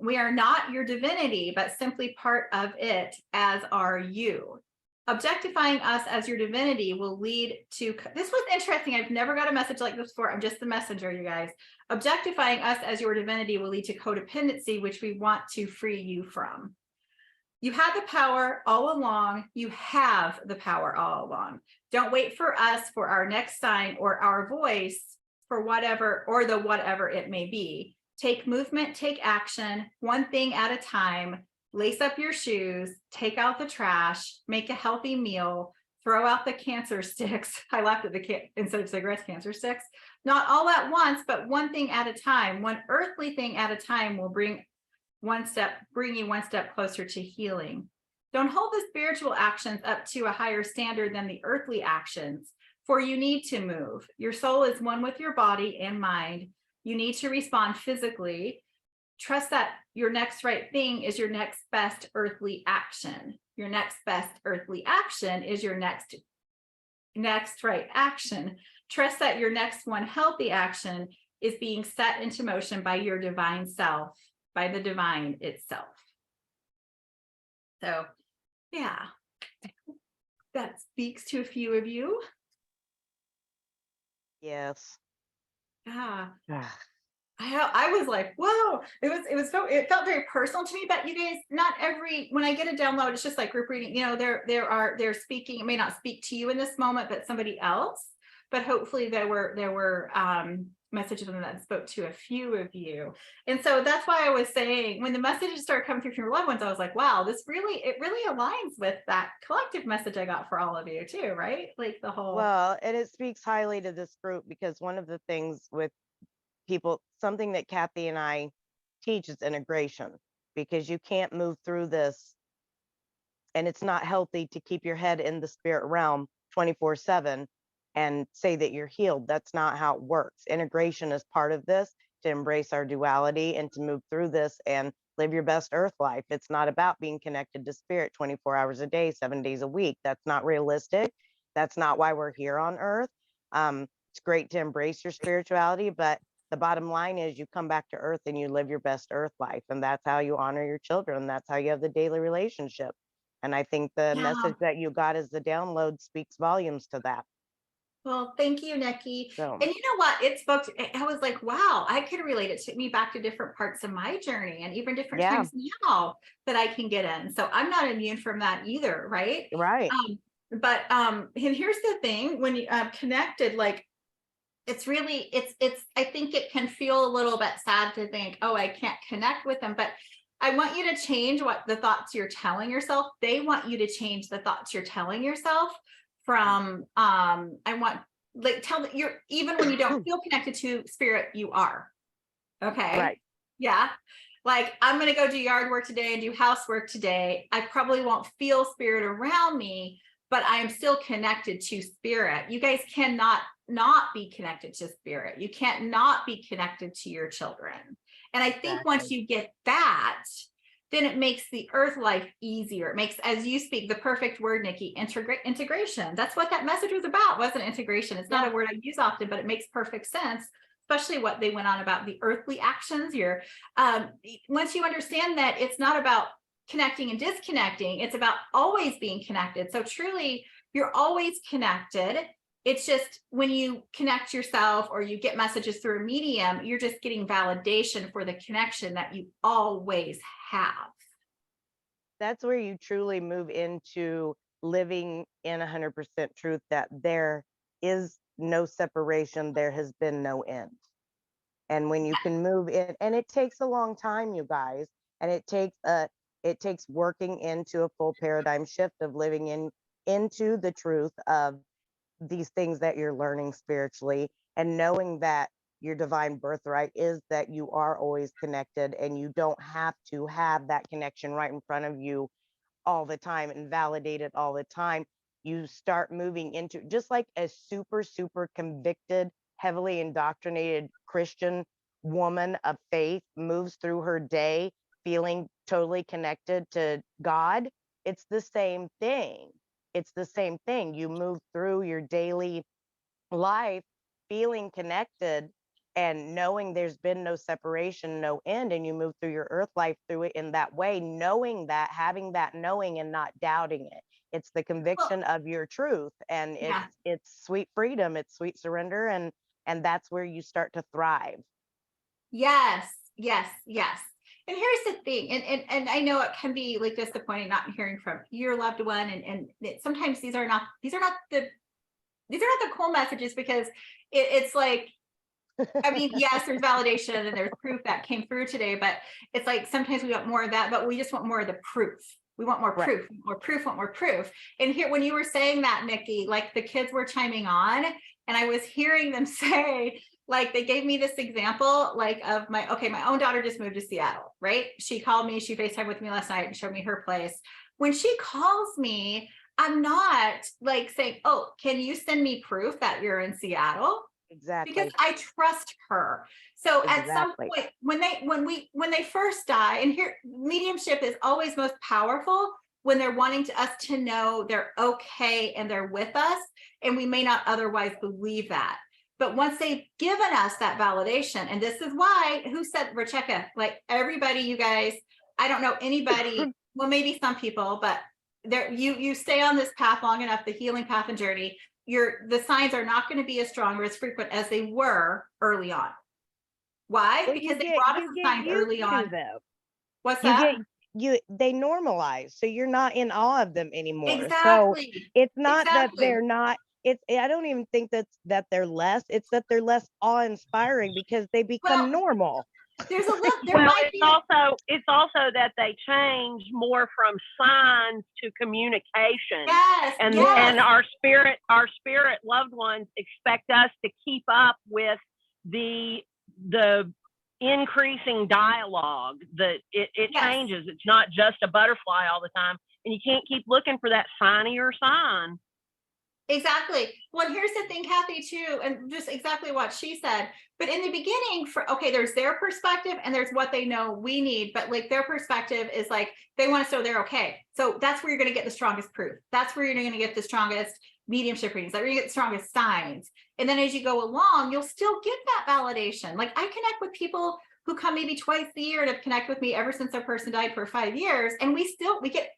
We are not your divinity, but simply part of it, as are you. Objectifying us as your divinity will lead to, this was interesting. I've never got a message like this before. I'm just the messenger, you guys. Objectifying us as your divinity will lead to codependency, which we want to free you from. You had the power all along. You have the power all along. Don't wait for us for our next sign or our voice for whatever, or the whatever it may be. Take movement, take action, one thing at a time. Lace up your shoes, take out the trash, make a healthy meal, throw out the cancer sticks. I laughed at instead of cigarettes, cancer sticks. Not all at once, but one thing at a time. One earthly thing at a time will bring you one step closer to healing. Don't hold the spiritual actions up to a higher standard than the earthly actions, for you need to move. Your soul is one with your body and mind. You need to respond physically. Trust that your next right thing is your next best earthly action. Your next best earthly action is your next right action. Trust that your next one healthy action is being set into motion by your divine self, by the divine itself. So, yeah, that speaks to a few of you. Yes. Yeah. Ah. I was like, whoa, it felt very personal to me. But you guys, not every, when I get a download, it's just like group reading, you know, they're speaking, it may not speak to you in this moment, but somebody else. But hopefully there were messages that spoke to a few of you. And so that's why I was saying, when the messages started coming through from your loved ones, I was like, wow, it really aligns with that collective message I got for all of you too, right? Like the whole. Well, and it speaks highly to this group, because one of the things with people, something that Kathy and I teach is integration, because you can't move through this, and it's not healthy to keep your head in the spirit realm 24/7 and say that you're healed. That's not how it works. Integration is part of this, to embrace our duality and to move through this and live your best earth life. It's not about being connected to spirit 24 hours a day, 7 days a week. That's not realistic. That's not why we're here on earth. It's great to embrace your spirituality, but the bottom line is you come back to earth and you live your best earth life. And that's how you honor your children. That's how you have the daily relationship. And I think the Yeah. message that you got as the download speaks volumes to that. Well, thank you, Nikki. So, And you know what? It spoke to, I was like, wow, I could relate. It took me back to different parts of my journey, and even different yeah, times now that I can get in. So I'm not immune from that either, right? right. And here's the thing, when you connected, like, it's really, I think it can feel a little bit sad to think, oh, I can't connect with them, but I want you to change what the thoughts you're telling yourself. They want you to change the thoughts you're telling yourself from, I want, like, you're, even when you don't feel connected to spirit, you are. Okay. Right. Yeah. Like, I'm going to go do yard work today and do housework today. I probably won't feel spirit around me, but I am still connected to spirit. You guys cannot not be connected to spirit. You can't not be connected to your children. And I think once you get that, then it makes the earth life easier. It makes, as you speak, the perfect word, Nikki, integration. That's what that message was about, wasn't integration? It's not a word I use often, but it makes perfect sense, especially what they went on about the earthly actions. Once you understand that it's not about connecting and disconnecting, it's about always being connected. So truly, you're always connected. It's just when you connect yourself or you get messages through a medium, you're just getting validation for the connection that you always have. That's where you truly move into living in 100% truth, that there is no separation, there has been no end. And when you can move in, and it takes a long time, you guys, and it takes working into a full paradigm shift of living into the truth of these things that you're learning spiritually, and knowing that your divine birthright is that you are always connected, and you don't have to have that connection right in front of you all the time and validate it all the time. You start moving into, just like a super convicted, heavily indoctrinated Christian woman of faith moves through her day feeling totally connected to God. It's the same thing. It's the same thing. You move through your daily life feeling connected and knowing there's been no separation, no end, and you move through your earth life through it in that way, knowing that, having that knowing and not doubting it. It's the conviction of your truth, and Yeah. it's sweet freedom, it's sweet surrender, and that's where you start to thrive. Yes, yes, yes. And here's the thing, and I know it can be like disappointing not hearing from your loved one, sometimes these are not the cool messages, because it's like, I mean, yes, there's validation and there's proof that came through today, but it's like sometimes we want more of that, but we just want more of the proof. We want more Right. proof, more proof, want more proof. And here, when you were saying that, Nikki, like the kids were chiming on, and I was hearing them say, like, they gave me this example, like, of my own daughter just moved to Seattle, right? She called me, she FaceTimed with me last night and showed me her place. When she calls me, I'm not like saying, oh, can you send me proof that you're in Seattle? Exactly. Because I trust her. So at some Exactly. point, when they first die, and here mediumship is always most powerful when they're wanting us to know they're okay and they're with us, and we may not otherwise believe that. But once they've given us that validation, and this is why, who said, Rebecca, like everybody, you guys, I don't know anybody, well, maybe some people, but there, you stay on this path long enough, the healing path and journey, the signs are not going to be as strong or as frequent as they were early on. Why? Well, because they brought us the signs early on. Them. What's you that? They normalize, so you're not in awe of them anymore. Exactly. So it's not that Exactly. they're not, I don't even think that they're less, it's that they're less awe-inspiring because they become normal. There's a little, there Well, might be it's also that they change more from signs to communication. yes, And yes. and our spirit loved ones expect us to keep up with the increasing dialogue, that it Yes. changes. It's not just a butterfly all the time, and you can't keep looking for that signier sign. Exactly. Well, here's the thing, Kathy, too, and just exactly what she said. But in the beginning, there's their perspective and there's what they know we need. But like their perspective is like they want to show they're okay. So that's where you're going to get the strongest proof. That's where you're going to get the strongest mediumship readings. That's where you get the strongest signs. And then as you go along, you'll still get that validation. Like I connect with people who come maybe twice a year and have connected with me ever since their person died for 5 years, and we get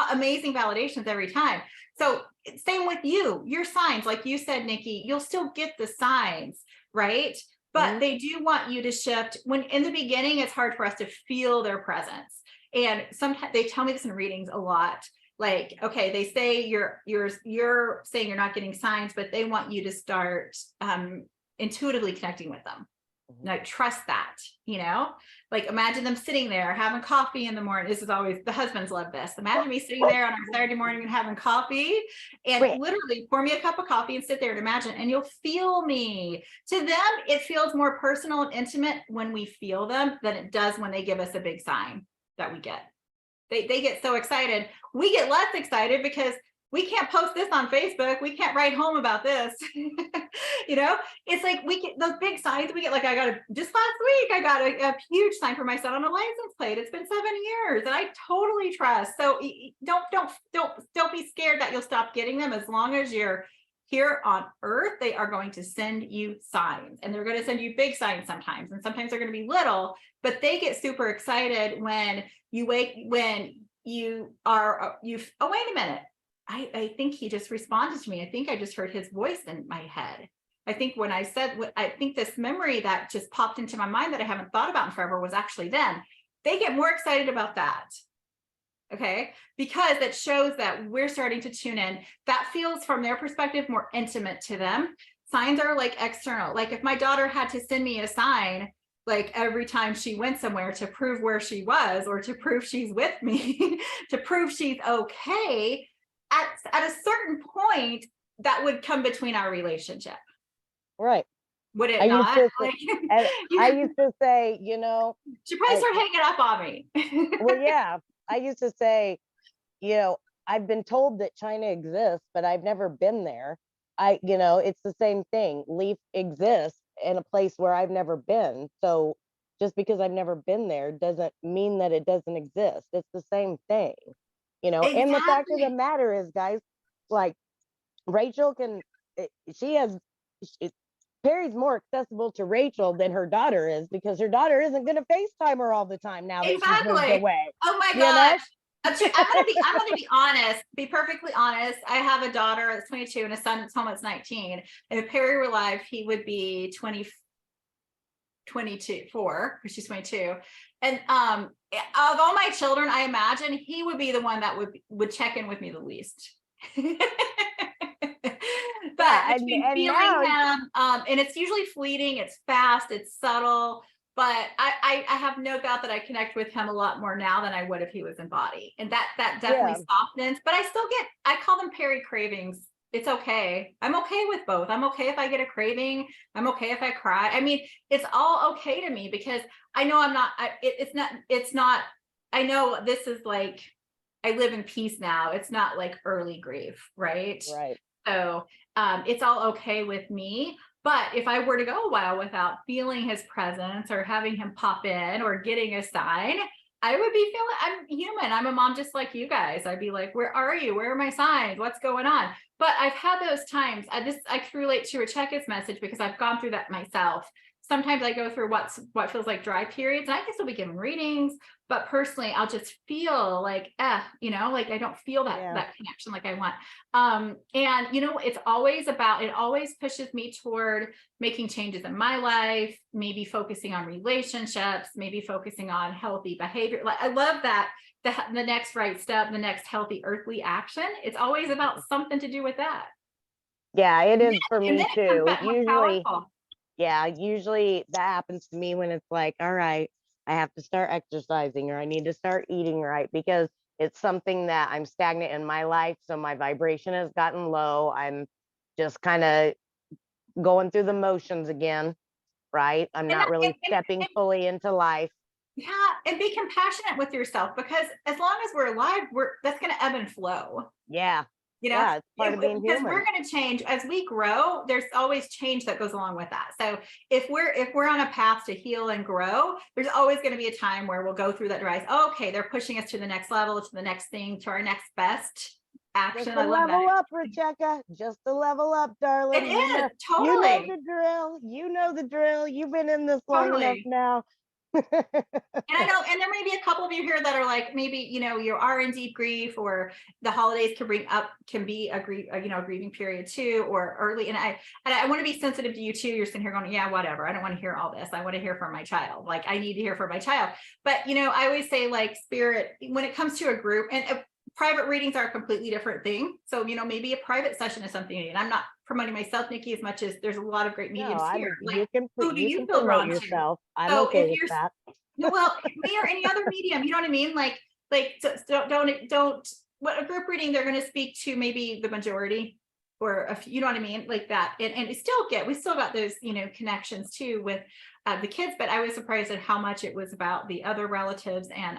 amazing validations every time. So same with you, your signs, like you said, Nikki, you'll still get the signs, right? But they do want you to shift. When in the beginning, it's hard for us to feel their presence. And sometimes they tell me this in readings a lot. Like, okay, they say you're saying you're not getting signs, but they want you to start intuitively connecting with them. Like trust that, like imagine them sitting there having coffee in the morning. This is always, the husbands love this. Imagine me sitting there on our Saturday morning and having coffee, and literally pour me a cup of coffee and sit there and imagine, and you'll feel me. To them, it feels more personal and intimate when we feel them than it does when they give us a big sign that we get. They get so excited. We get less excited because we can't post this on Facebook. We can't write home about this. It's like we get those big signs. We get like, just last week, I got a huge sign for my son on a license plate. It's been 7 years and I totally trust. So don't be scared that you'll stop getting them. As long as you're here on earth, they are going to send you signs, and they're going to send you big signs sometimes. And sometimes they're going to be little, but they get super excited when you wake, when you are, oh, wait a minute. I think he just responded to me. I think I just heard his voice in my head. I think when I said, I think this memory that just popped into my mind that I haven't thought about in forever was actually them. They get more excited about that. Okay. Because it shows that we're starting to tune in. That feels from their perspective more intimate to them. Signs are like external. Like if my daughter had to send me a sign, like every time she went somewhere to prove where she was, or to prove she's with me, to prove she's okay, at a certain point, that would come between our relationship. Right. Would it I not? I used to say, she probably started hanging up on me. Well, yeah. I used to say, I've been told that China exists, but I've never been there. It's the same thing. Leaf exists in a place where I've never been. So just because I've never been there doesn't mean that it doesn't exist. It's the same thing. Exactly. And the fact of the matter is, guys, like Rachel Perry's more accessible to Rachel than her daughter is, because her daughter isn't going to FaceTime her all the time now that she's moved away. Oh my gosh. I'm gonna be honest, be perfectly honest. I have a daughter that's 22 and a son that's home that's 19. And if Perry were alive, he would be 24, because she's 22. And of all my children, I imagine he would be the one that would check in with me the least. But Yeah, between and feeling now him, and it's usually fleeting, it's fast, it's subtle. But I have no doubt that I connect with him a lot more now than I would if he was in body. And that definitely softens, but I call them Perry cravings. It's okay. I'm okay with both. I'm okay if I get a craving. I'm okay if I cry. I mean, it's all okay to me because I know I'm not, it's not, I know this is like, I live in peace now. It's not like early grief, right? right. So it's all okay with me. But if I were to go a while without feeling his presence or having him pop in or getting a sign, I would be feeling, I'm human. I'm a mom just like you guys. I'd be like, where are you? Where are my signs? What's going on? But I've had those times. I can relate to a check-ins message because I've gone through that myself. Sometimes I go through what feels like dry periods, and I can still be given readings, but personally, I'll just feel like, like I don't feel that connection like I want. And it always pushes me toward making changes in my life, maybe focusing on relationships, maybe focusing on healthy behavior. Like I love that the next right step, the next healthy earthly action. It's always about something to do with that. Yeah, it is for And me then it comes too. back more Usually, powerful. yeah, usually that happens to me when it's like, all right, I have to start exercising or I need to start eating right because it's something that I'm stagnant in my life. So my vibration has gotten low. I'm just kind of going through the motions again, right? I'm not really stepping fully into life. Yeah, and be compassionate with yourself because as long as we're alive, that's going to ebb and flow. Yeah. Yeah, it's part of being because human. we're going to change as we grow. There's always change that goes along with that. So if we're on a path to heal and grow, there's always going to be a time where we'll go through that rise. Okay, they're pushing us to the next level, to the next thing, to our next best action. Just I a love level that. up, Rebecca. Just a level up, darling. It You is know totally. the drill. You know the drill. You've been in this long enough Totally. now. And I know, and there may be a couple of you here that are like, maybe, you are in deep grief, or the holidays can be a grieving period too, or early. And I want to be sensitive to you too. You're sitting here going, yeah, whatever. I don't want to hear all this. I want to hear from my child. Like I need to hear from my child. But, I always say like spirit, when it comes to a group, and private readings are a completely different thing. So, maybe a private session is something you need. I'm not promoting myself, Nikki, as much as there's a lot of great mediums here. You can who do you feel promote drawn yourself. to? I'm So okay if with you're that. well, me or any other medium, you know what I mean? Like don't what a group reading, they're going to speak to maybe the majority or a few, you know what I mean? Like that. And we still got those, connections too with the kids, but I was surprised at how much it was about the other relatives and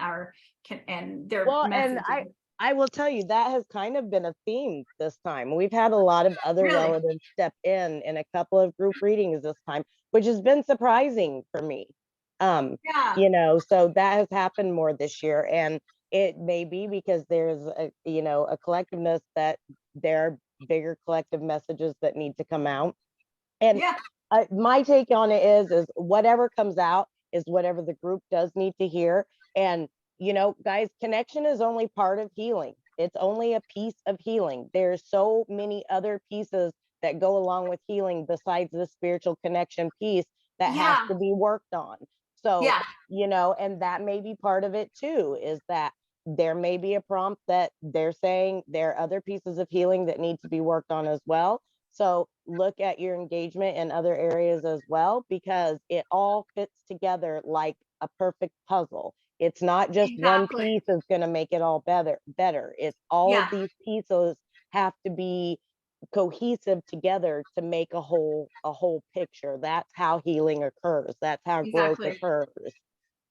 their messages. And I will tell you that has kind of been a theme this time. We've had a lot of other Really? relatives step in a couple of group readings this time, which has been surprising for me. Yeah. So that has happened more this year, and it may be because there's a collectiveness, that there are bigger collective messages that need to come out. And Yeah. My take on it is whatever comes out is whatever the group does need to hear. And guys, connection is only part of healing. It's only a piece of healing. There's so many other pieces that go along with healing besides the spiritual connection piece that has to be worked on. So, and that may be part of it too, is that there may be a prompt that they're saying there are other pieces of healing that need to be worked on as well. So look at your engagement in other areas as well, because it all fits together like a perfect puzzle. It's not just one piece is going to make it all better. It's all of these pieces have to be cohesive together to make a whole picture. That's how healing occurs. That's how growth occurs.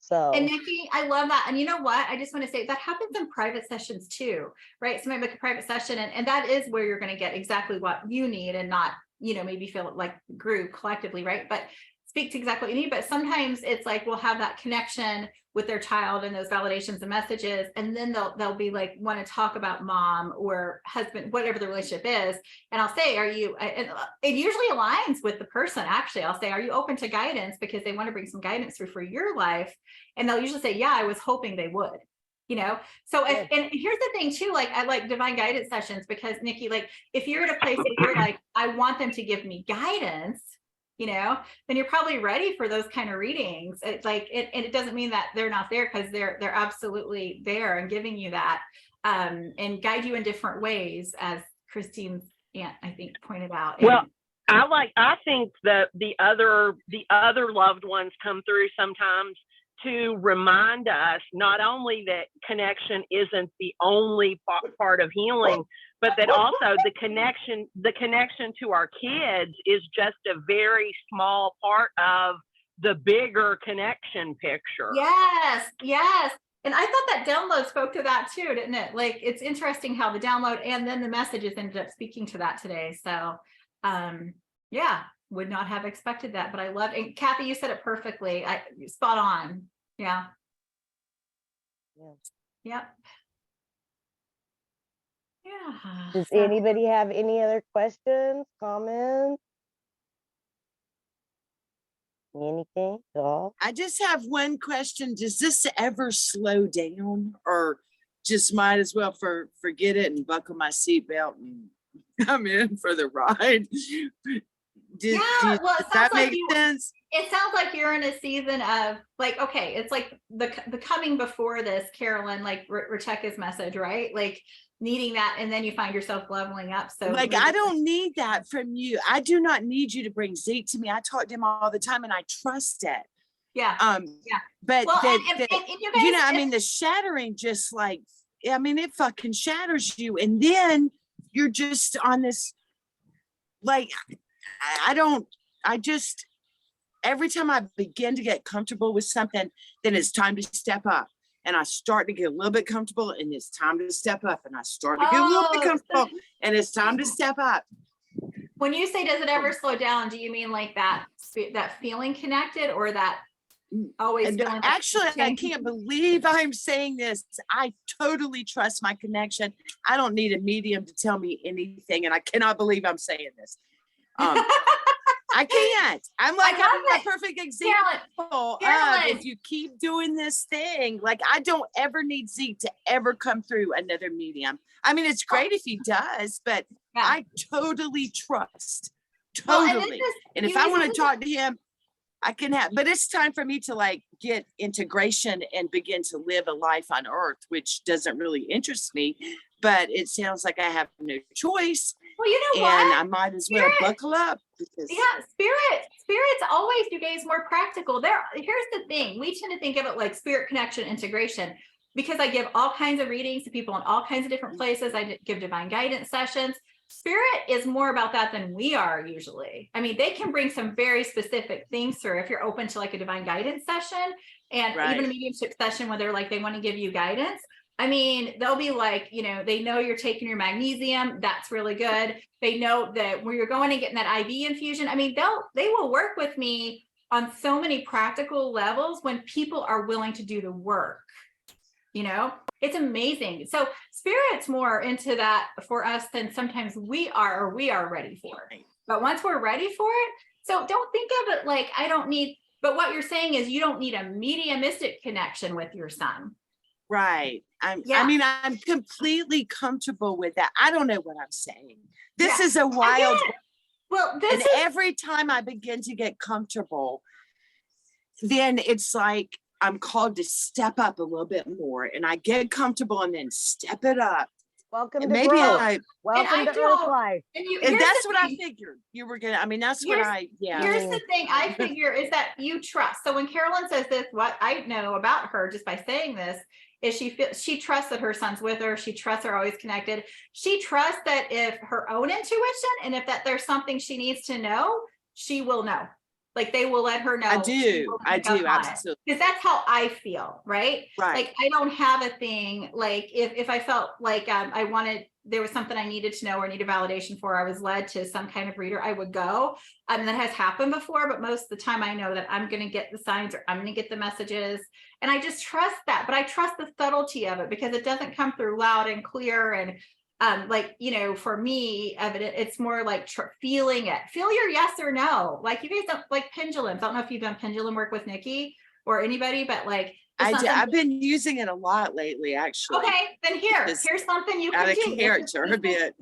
So, and Nikki, I love that. And you know what? I just want to say that happens in private sessions too, right? Somebody make a private session, and that is where you're going to get exactly what you need, and not, maybe feel like group collectively, right? But speak to exactly what you need. But sometimes it's like we'll have that connection with their child and those validations and messages, and then they'll be like, want to talk about mom or husband, whatever the relationship is, and I'll say, are you, and it usually aligns with the person. Actually, I'll say, are you open to guidance, because they want to bring some guidance through for your life, and they'll usually say, yeah, I was hoping they would, you know? So if, Good. and here's the thing too, like I like divine guidance sessions because Nikki, like if you're at a place where you're like, I want them to give me guidance, you know, then you're probably ready for those kind of readings. It's like and it doesn't mean that they're not there, because they're absolutely there and giving you that and guide you in different ways, as Christine's aunt, I think, pointed out. Well, I think that the other loved ones come through sometimes to remind us not only that connection isn't the only part of healing, but that also the connection to our kids is just a very small part of the bigger connection picture. Yes, yes. And I thought that download spoke to that too, didn't it? Like, it's interesting how the download and then the messages ended up speaking to that today. So, yeah, would not have expected that, but I love, and Kathy, you said it perfectly. Spot on. Yeah. Yep. Yeah. Does So- anybody have any other questions, comments? Anything at all? I just have one question. Does this ever slow down, or just might as well forget it and buckle my seatbelt and I'm in for the ride? Does well, it that sounds like make sense? it sounds like you're in a season of like, okay, it's like the coming before this, Carolyn, like Rebecca's message, right? Like needing that, and then you find yourself leveling up. So Like, I don't need that from you. I do not need you to bring Zeke to me. I talk to him all the time and I trust it. yeah. Yeah. But Well, that, and you know, I mean, the shattering just like, I mean, it fucking shatters you. And then you're just on this, like, every time I begin to get comfortable with something, then it's time to step up. And I start to get a little bit comfortable, and it's time to step up. And I start to get a little bit comfortable, and it's time to step up. When you say, does it ever slow down? Do you mean like that feeling connected, or that always And feeling? actually, I can't believe I'm saying this. I totally trust my connection. I don't need a medium to tell me anything, and I cannot believe I'm saying this. I can't. I'm like, I'm a perfect example of if you keep doing this thing, like I don't ever need Zeke to ever come through another medium. I mean, it's great if he does, but I totally trust. Totally. And if I want to talk to him, I can have, but it's time for me to like get integration and begin to live a life on earth, which doesn't really interest me, but it sounds like I have no choice. Well, you know what? And I might as well buckle up. Because Spirit's always, you guys, more practical. Here's the thing. We tend to think of it like spirit connection integration, because I give all kinds of readings to people in all kinds of different places. I give divine guidance sessions. Spirit is more about that than we are usually. I mean, they can bring some very specific things through if you're open to like a divine guidance session, and even a mediumship session where they're like, they want to give you guidance. I mean, they'll be like, you know, they know you're taking your magnesium. That's really good. They know that where you're going and getting that IV infusion. I mean, they will work with me on so many practical levels when people are willing to do the work. You know, it's amazing. So Spirit's more into that for us than sometimes we are ready for. But once we're ready for it, so don't think of it like I don't need, but what you're saying is you don't need a mediumistic connection with your son. Right. I mean, I'm completely comfortable with that. I don't know what I'm saying. This is a wild. Well, every time I begin to get comfortable, then it's like I'm called to step up a little bit more, and I get comfortable and then step it up. Welcome to maybe growth. I Welcome to Earth Life. And that's what I figured you were gonna. I mean, that's what Here's the thing I figure is that you trust. So when Carolyn says this, what I know about her just by saying this is she trusts that her son's with her. She trusts they're always connected. She trusts that if her own intuition and if that there's something she needs to know, she will know. Like they will let her know. I do, absolutely. Because that's how I feel, right? Like I don't have a thing, like if I felt like there was something I needed to know or needed validation for, I was led to some kind of reader, I would go. And that has happened before, but most of the time I know that I'm going to get the signs or I'm going to get the messages. And I just trust that, but I trust the subtlety of it because it doesn't come through loud and clear. And like, you know, for me, it's more like feeling it. Feel your yes or no. Like you guys don't like pendulums. I don't know if you've done pendulum work with Nikki or anybody, but like It's not I've something- been using it a lot lately, actually. Okay, then Because here's something you Out can of do. character a bit.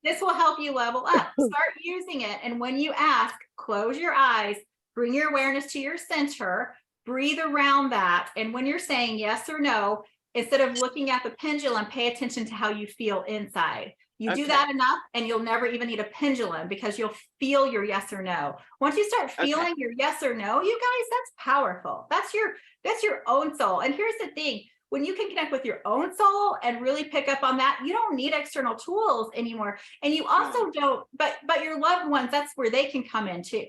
This will help you level up. Start using it. And when you ask, close your eyes, bring your awareness to your center, breathe around that. And when you're saying yes or no, instead of looking at the pendulum, pay attention to how you feel inside. You do Okay. that enough and you'll never even need a pendulum because you'll feel your yes or no. Once you start feeling your yes or no, you guys, that's powerful. That's your own soul. And here's the thing. When you can connect with your own soul and really pick up on that, you don't need external tools anymore. And you also don't, but your loved ones, that's where they can come in too.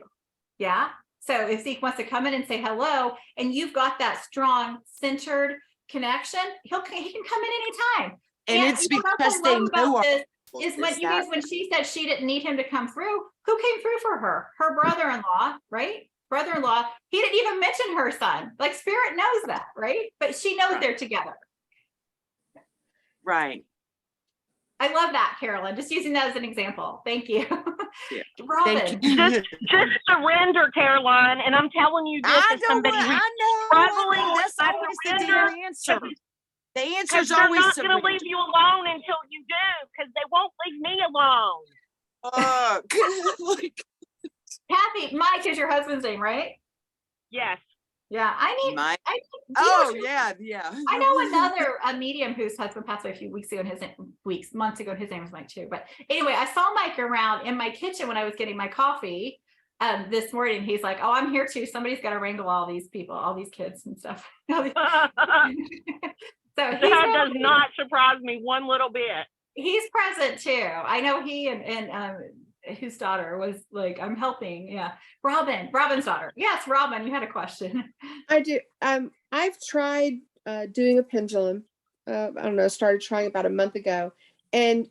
Yeah. So if Zeke wants to come in and say hello, and you've got that strong centered connection, he can come in anytime. And it's you know what because I they love know about our this people, is when is you guys, that- when she said she didn't need him to come through, who came through for her? Her brother-in-law, right? Brother-in-law. He didn't even mention her son. Like spirit knows that, right? But she knows they're together. Right. I love that, Carolyn. Just using that as an example. Thank you. Yeah. Robin. Thank you. Just surrender, Caroline. And I'm telling you this I as know somebody what who's I know. struggling with That's my always the surrender. damn answer. The Because answer's they're always not going to surrender. leave you alone until you do, because they won't leave me alone. Like, Kathy, Mike is your husband's name, right? Yes. Yeah. I my, do you oh know- yeah. I know another medium whose husband passed away a few weeks ago, and months ago, and his name was Mike too. But anyway, I saw Mike around in my kitchen when I was getting my coffee this morning. He's like, "Oh, I'm here too. Somebody's got to wrangle all these people, all these kids and stuff." So That does not surprise me one little bit. he's present too. I know he and his daughter was like, "I'm helping." Yeah, Robin's daughter. Yes, Robin, you had a question. I do. I've tried doing a pendulum. I don't know, started trying about a month ago. And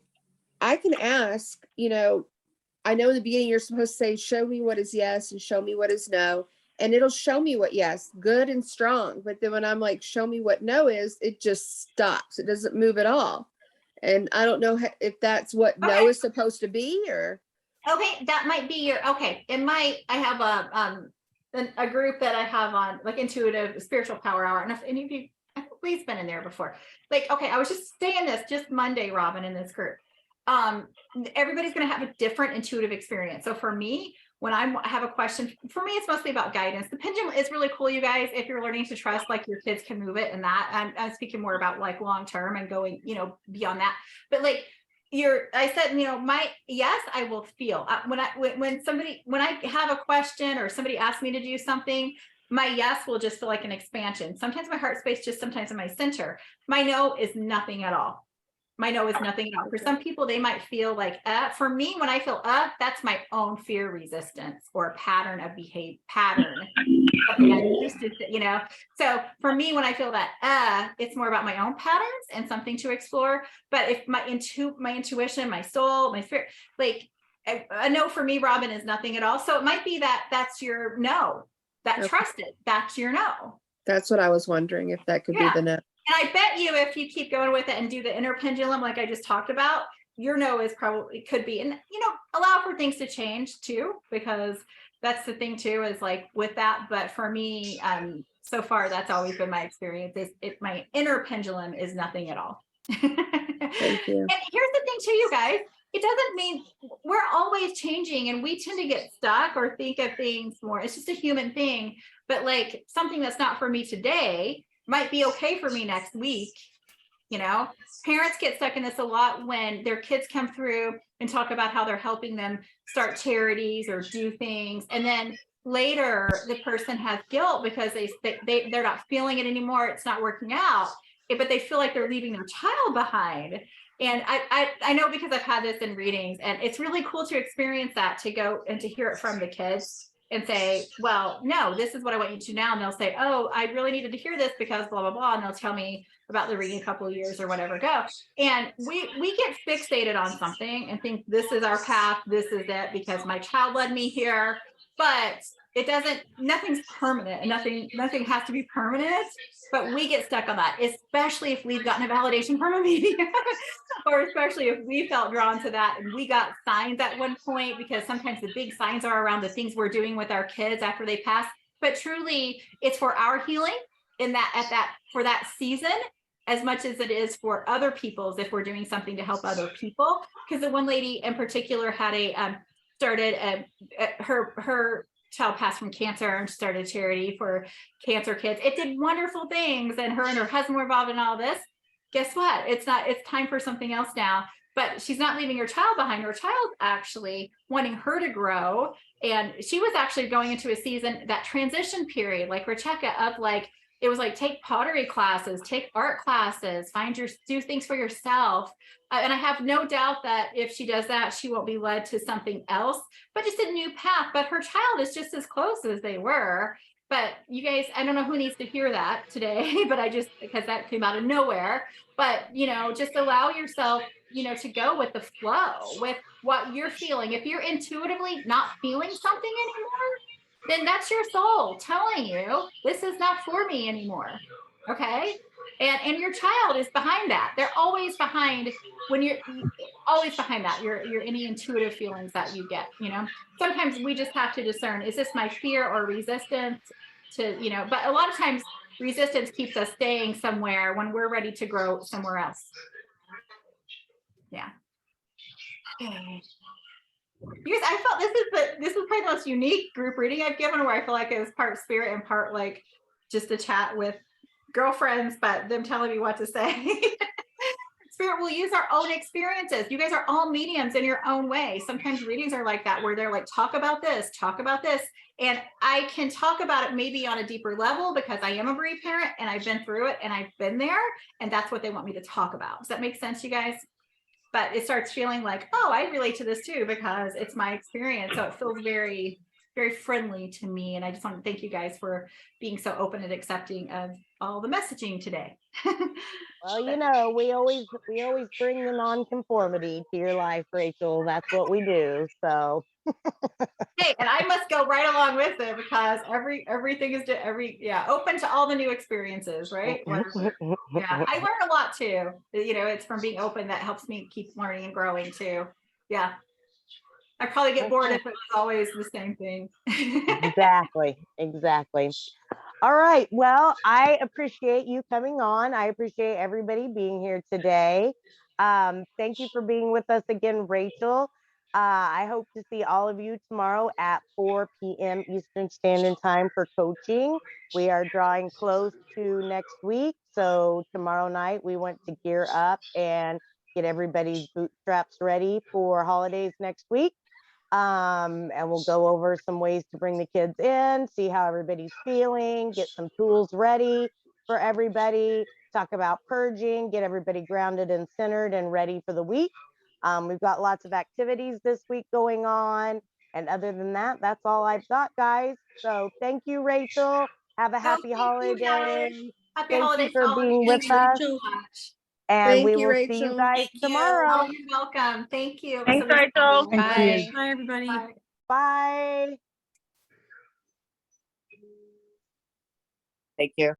I can ask, I know in the beginning you're supposed to say, show me what is yes and show me what is no. And it'll show me what yes, good and strong. But then when I'm like, show me what no is, it just stops. It doesn't move at all. And I don't know if that's what no is supposed to be or. Okay, that might be okay. I have a group that I have on like intuitive spiritual power hour. And if any of you, I think Lee's been in there before. Like, okay, I was just saying this just Monday, Robin, in this group. Everybody's going to have a different intuitive experience. So for me, when I have a question, for me, it's mostly about guidance. The pendulum is really cool, you guys, if you're learning to trust, like your kids can move it and that. I'm speaking more about like long-term and going, beyond that. But like, I said, my yes, I will feel when I have a question or somebody asks me to do something, my yes will just feel like an expansion. Sometimes my heart space, just sometimes in my center. My no is nothing at all. My no is nothing at all. For some people, they might feel like, for me, when I feel that's my own fear resistance or pattern of behavior something I'm used to, So for me, when I feel that, it's more about my own patterns and something to explore. But if my intuition, my soul, my spirit, like a no for me, Robin, is nothing at all. So it might be that's your no, that trusted, that's your no. That's what I was wondering, if that could be the no. And I bet you if you keep going with it and do the inner pendulum, like I just talked about, your no is probably could be, and allow for things to change too, because that's the thing too, is like with that. But for me, so far, that's always been my experience is my inner pendulum is nothing at all. Thank you. And here's the thing too, you guys, it doesn't mean we're always changing and we tend to get stuck or think of things more. It's just a human thing, but like something that's not for me today might be okay for me next week. Parents get stuck in this a lot when their kids come through and talk about how they're helping them start charities or do things. And then later the person has guilt because they're not feeling it anymore. It's not working out, but they feel like they're leaving their child behind. And I know because I've had this in readings, and it's really cool to experience that, to go and to hear it from the kids and say, well, no, this is what I want you to do now. And they'll say, oh, I really needed to hear this because blah, blah, blah. And they'll tell me about the reading a couple of years or whatever go. And we get fixated on something and think this is our path. This is it because my child led me here, but it doesn't, nothing's permanent and nothing has to be permanent, but we get stuck on that, especially if we've gotten a validation from a medium or especially if we felt drawn to that and we got signs at one point, because sometimes the big signs are around the things we're doing with our kids after they pass, but truly it's for our healing. in that at that for that season as much as it is for other people's if we're doing something to help other people. Because the one lady in particular had her child passed from cancer and started a charity for cancer kids. It did wonderful things, and her husband were involved in all this. Guess what? It's time for something else now. But she's not leaving her child behind. Her child actually wanting her to grow. And she was actually going into a season, that transition period, like Rebecca, of like, it was like, take pottery classes, take art classes, do things for yourself. And I have no doubt that if she does that, she won't be led to something else, but just a new path. But her child is just as close as they were. But you guys, I don't know who needs to hear that today, but because that came out of nowhere. But, just allow yourself, to go with the flow, with what you're feeling. If you're intuitively not feeling something anymore, then that's your soul telling you this is not for me anymore. Okay. And your child is behind that. They're always behind when you're always behind that. Your any intuitive feelings that you get, sometimes we just have to discern, is this my fear or resistance to, but a lot of times resistance keeps us staying somewhere when we're ready to grow somewhere else. Yeah. Okay. Because I felt this is probably the most unique group reading I've given, where I feel like it was part spirit and part like just a chat with girlfriends, but them telling me what to say. Spirit will use our own experiences. You guys are all mediums in your own way. Sometimes readings are like that, where they're like, talk about this. And I can talk about it maybe on a deeper level because I am a bereaved parent and I've been through it and I've been there. And that's what they want me to talk about. Does that make sense, you guys? But it starts feeling like, oh, I relate to this too, because it's my experience. So it feels very, very friendly to me. And I just want to thank you guys for being so open and accepting of all the messaging today. Well, we always bring the nonconformity to your life, Rachel. That's what we do. So Hey, and I must go right along with it because everything is open to all the new experiences, right? Yeah, I learn a lot too. It's from being open that helps me keep learning and growing too. Yeah. I probably get bored if it was always the same thing. Exactly. All right. Well, I appreciate you coming on. I appreciate everybody being here today. Thank you for being with us again, Rachel. I hope to see all of you tomorrow at 4 p.m. Eastern Standard Time for coaching. We are drawing close to next week. So tomorrow night, we want to gear up and get everybody's bootstraps ready for holidays next week. And we'll go over some ways to bring the kids in, see how everybody's feeling, get some tools ready for everybody, talk about purging, get everybody grounded and centered and ready for the week. We've got lots of activities this week going on. And other than that, that's all I've got, guys. So thank you, Rachel. Have a happy holiday. Happy holidays for to all of being you. with us. And Thank we you, will see you Rachel. guys tomorrow. Oh, you're welcome. Thank you. Thanks, Rachel. Bye. Bye, everybody. Bye. Bye. Thank you.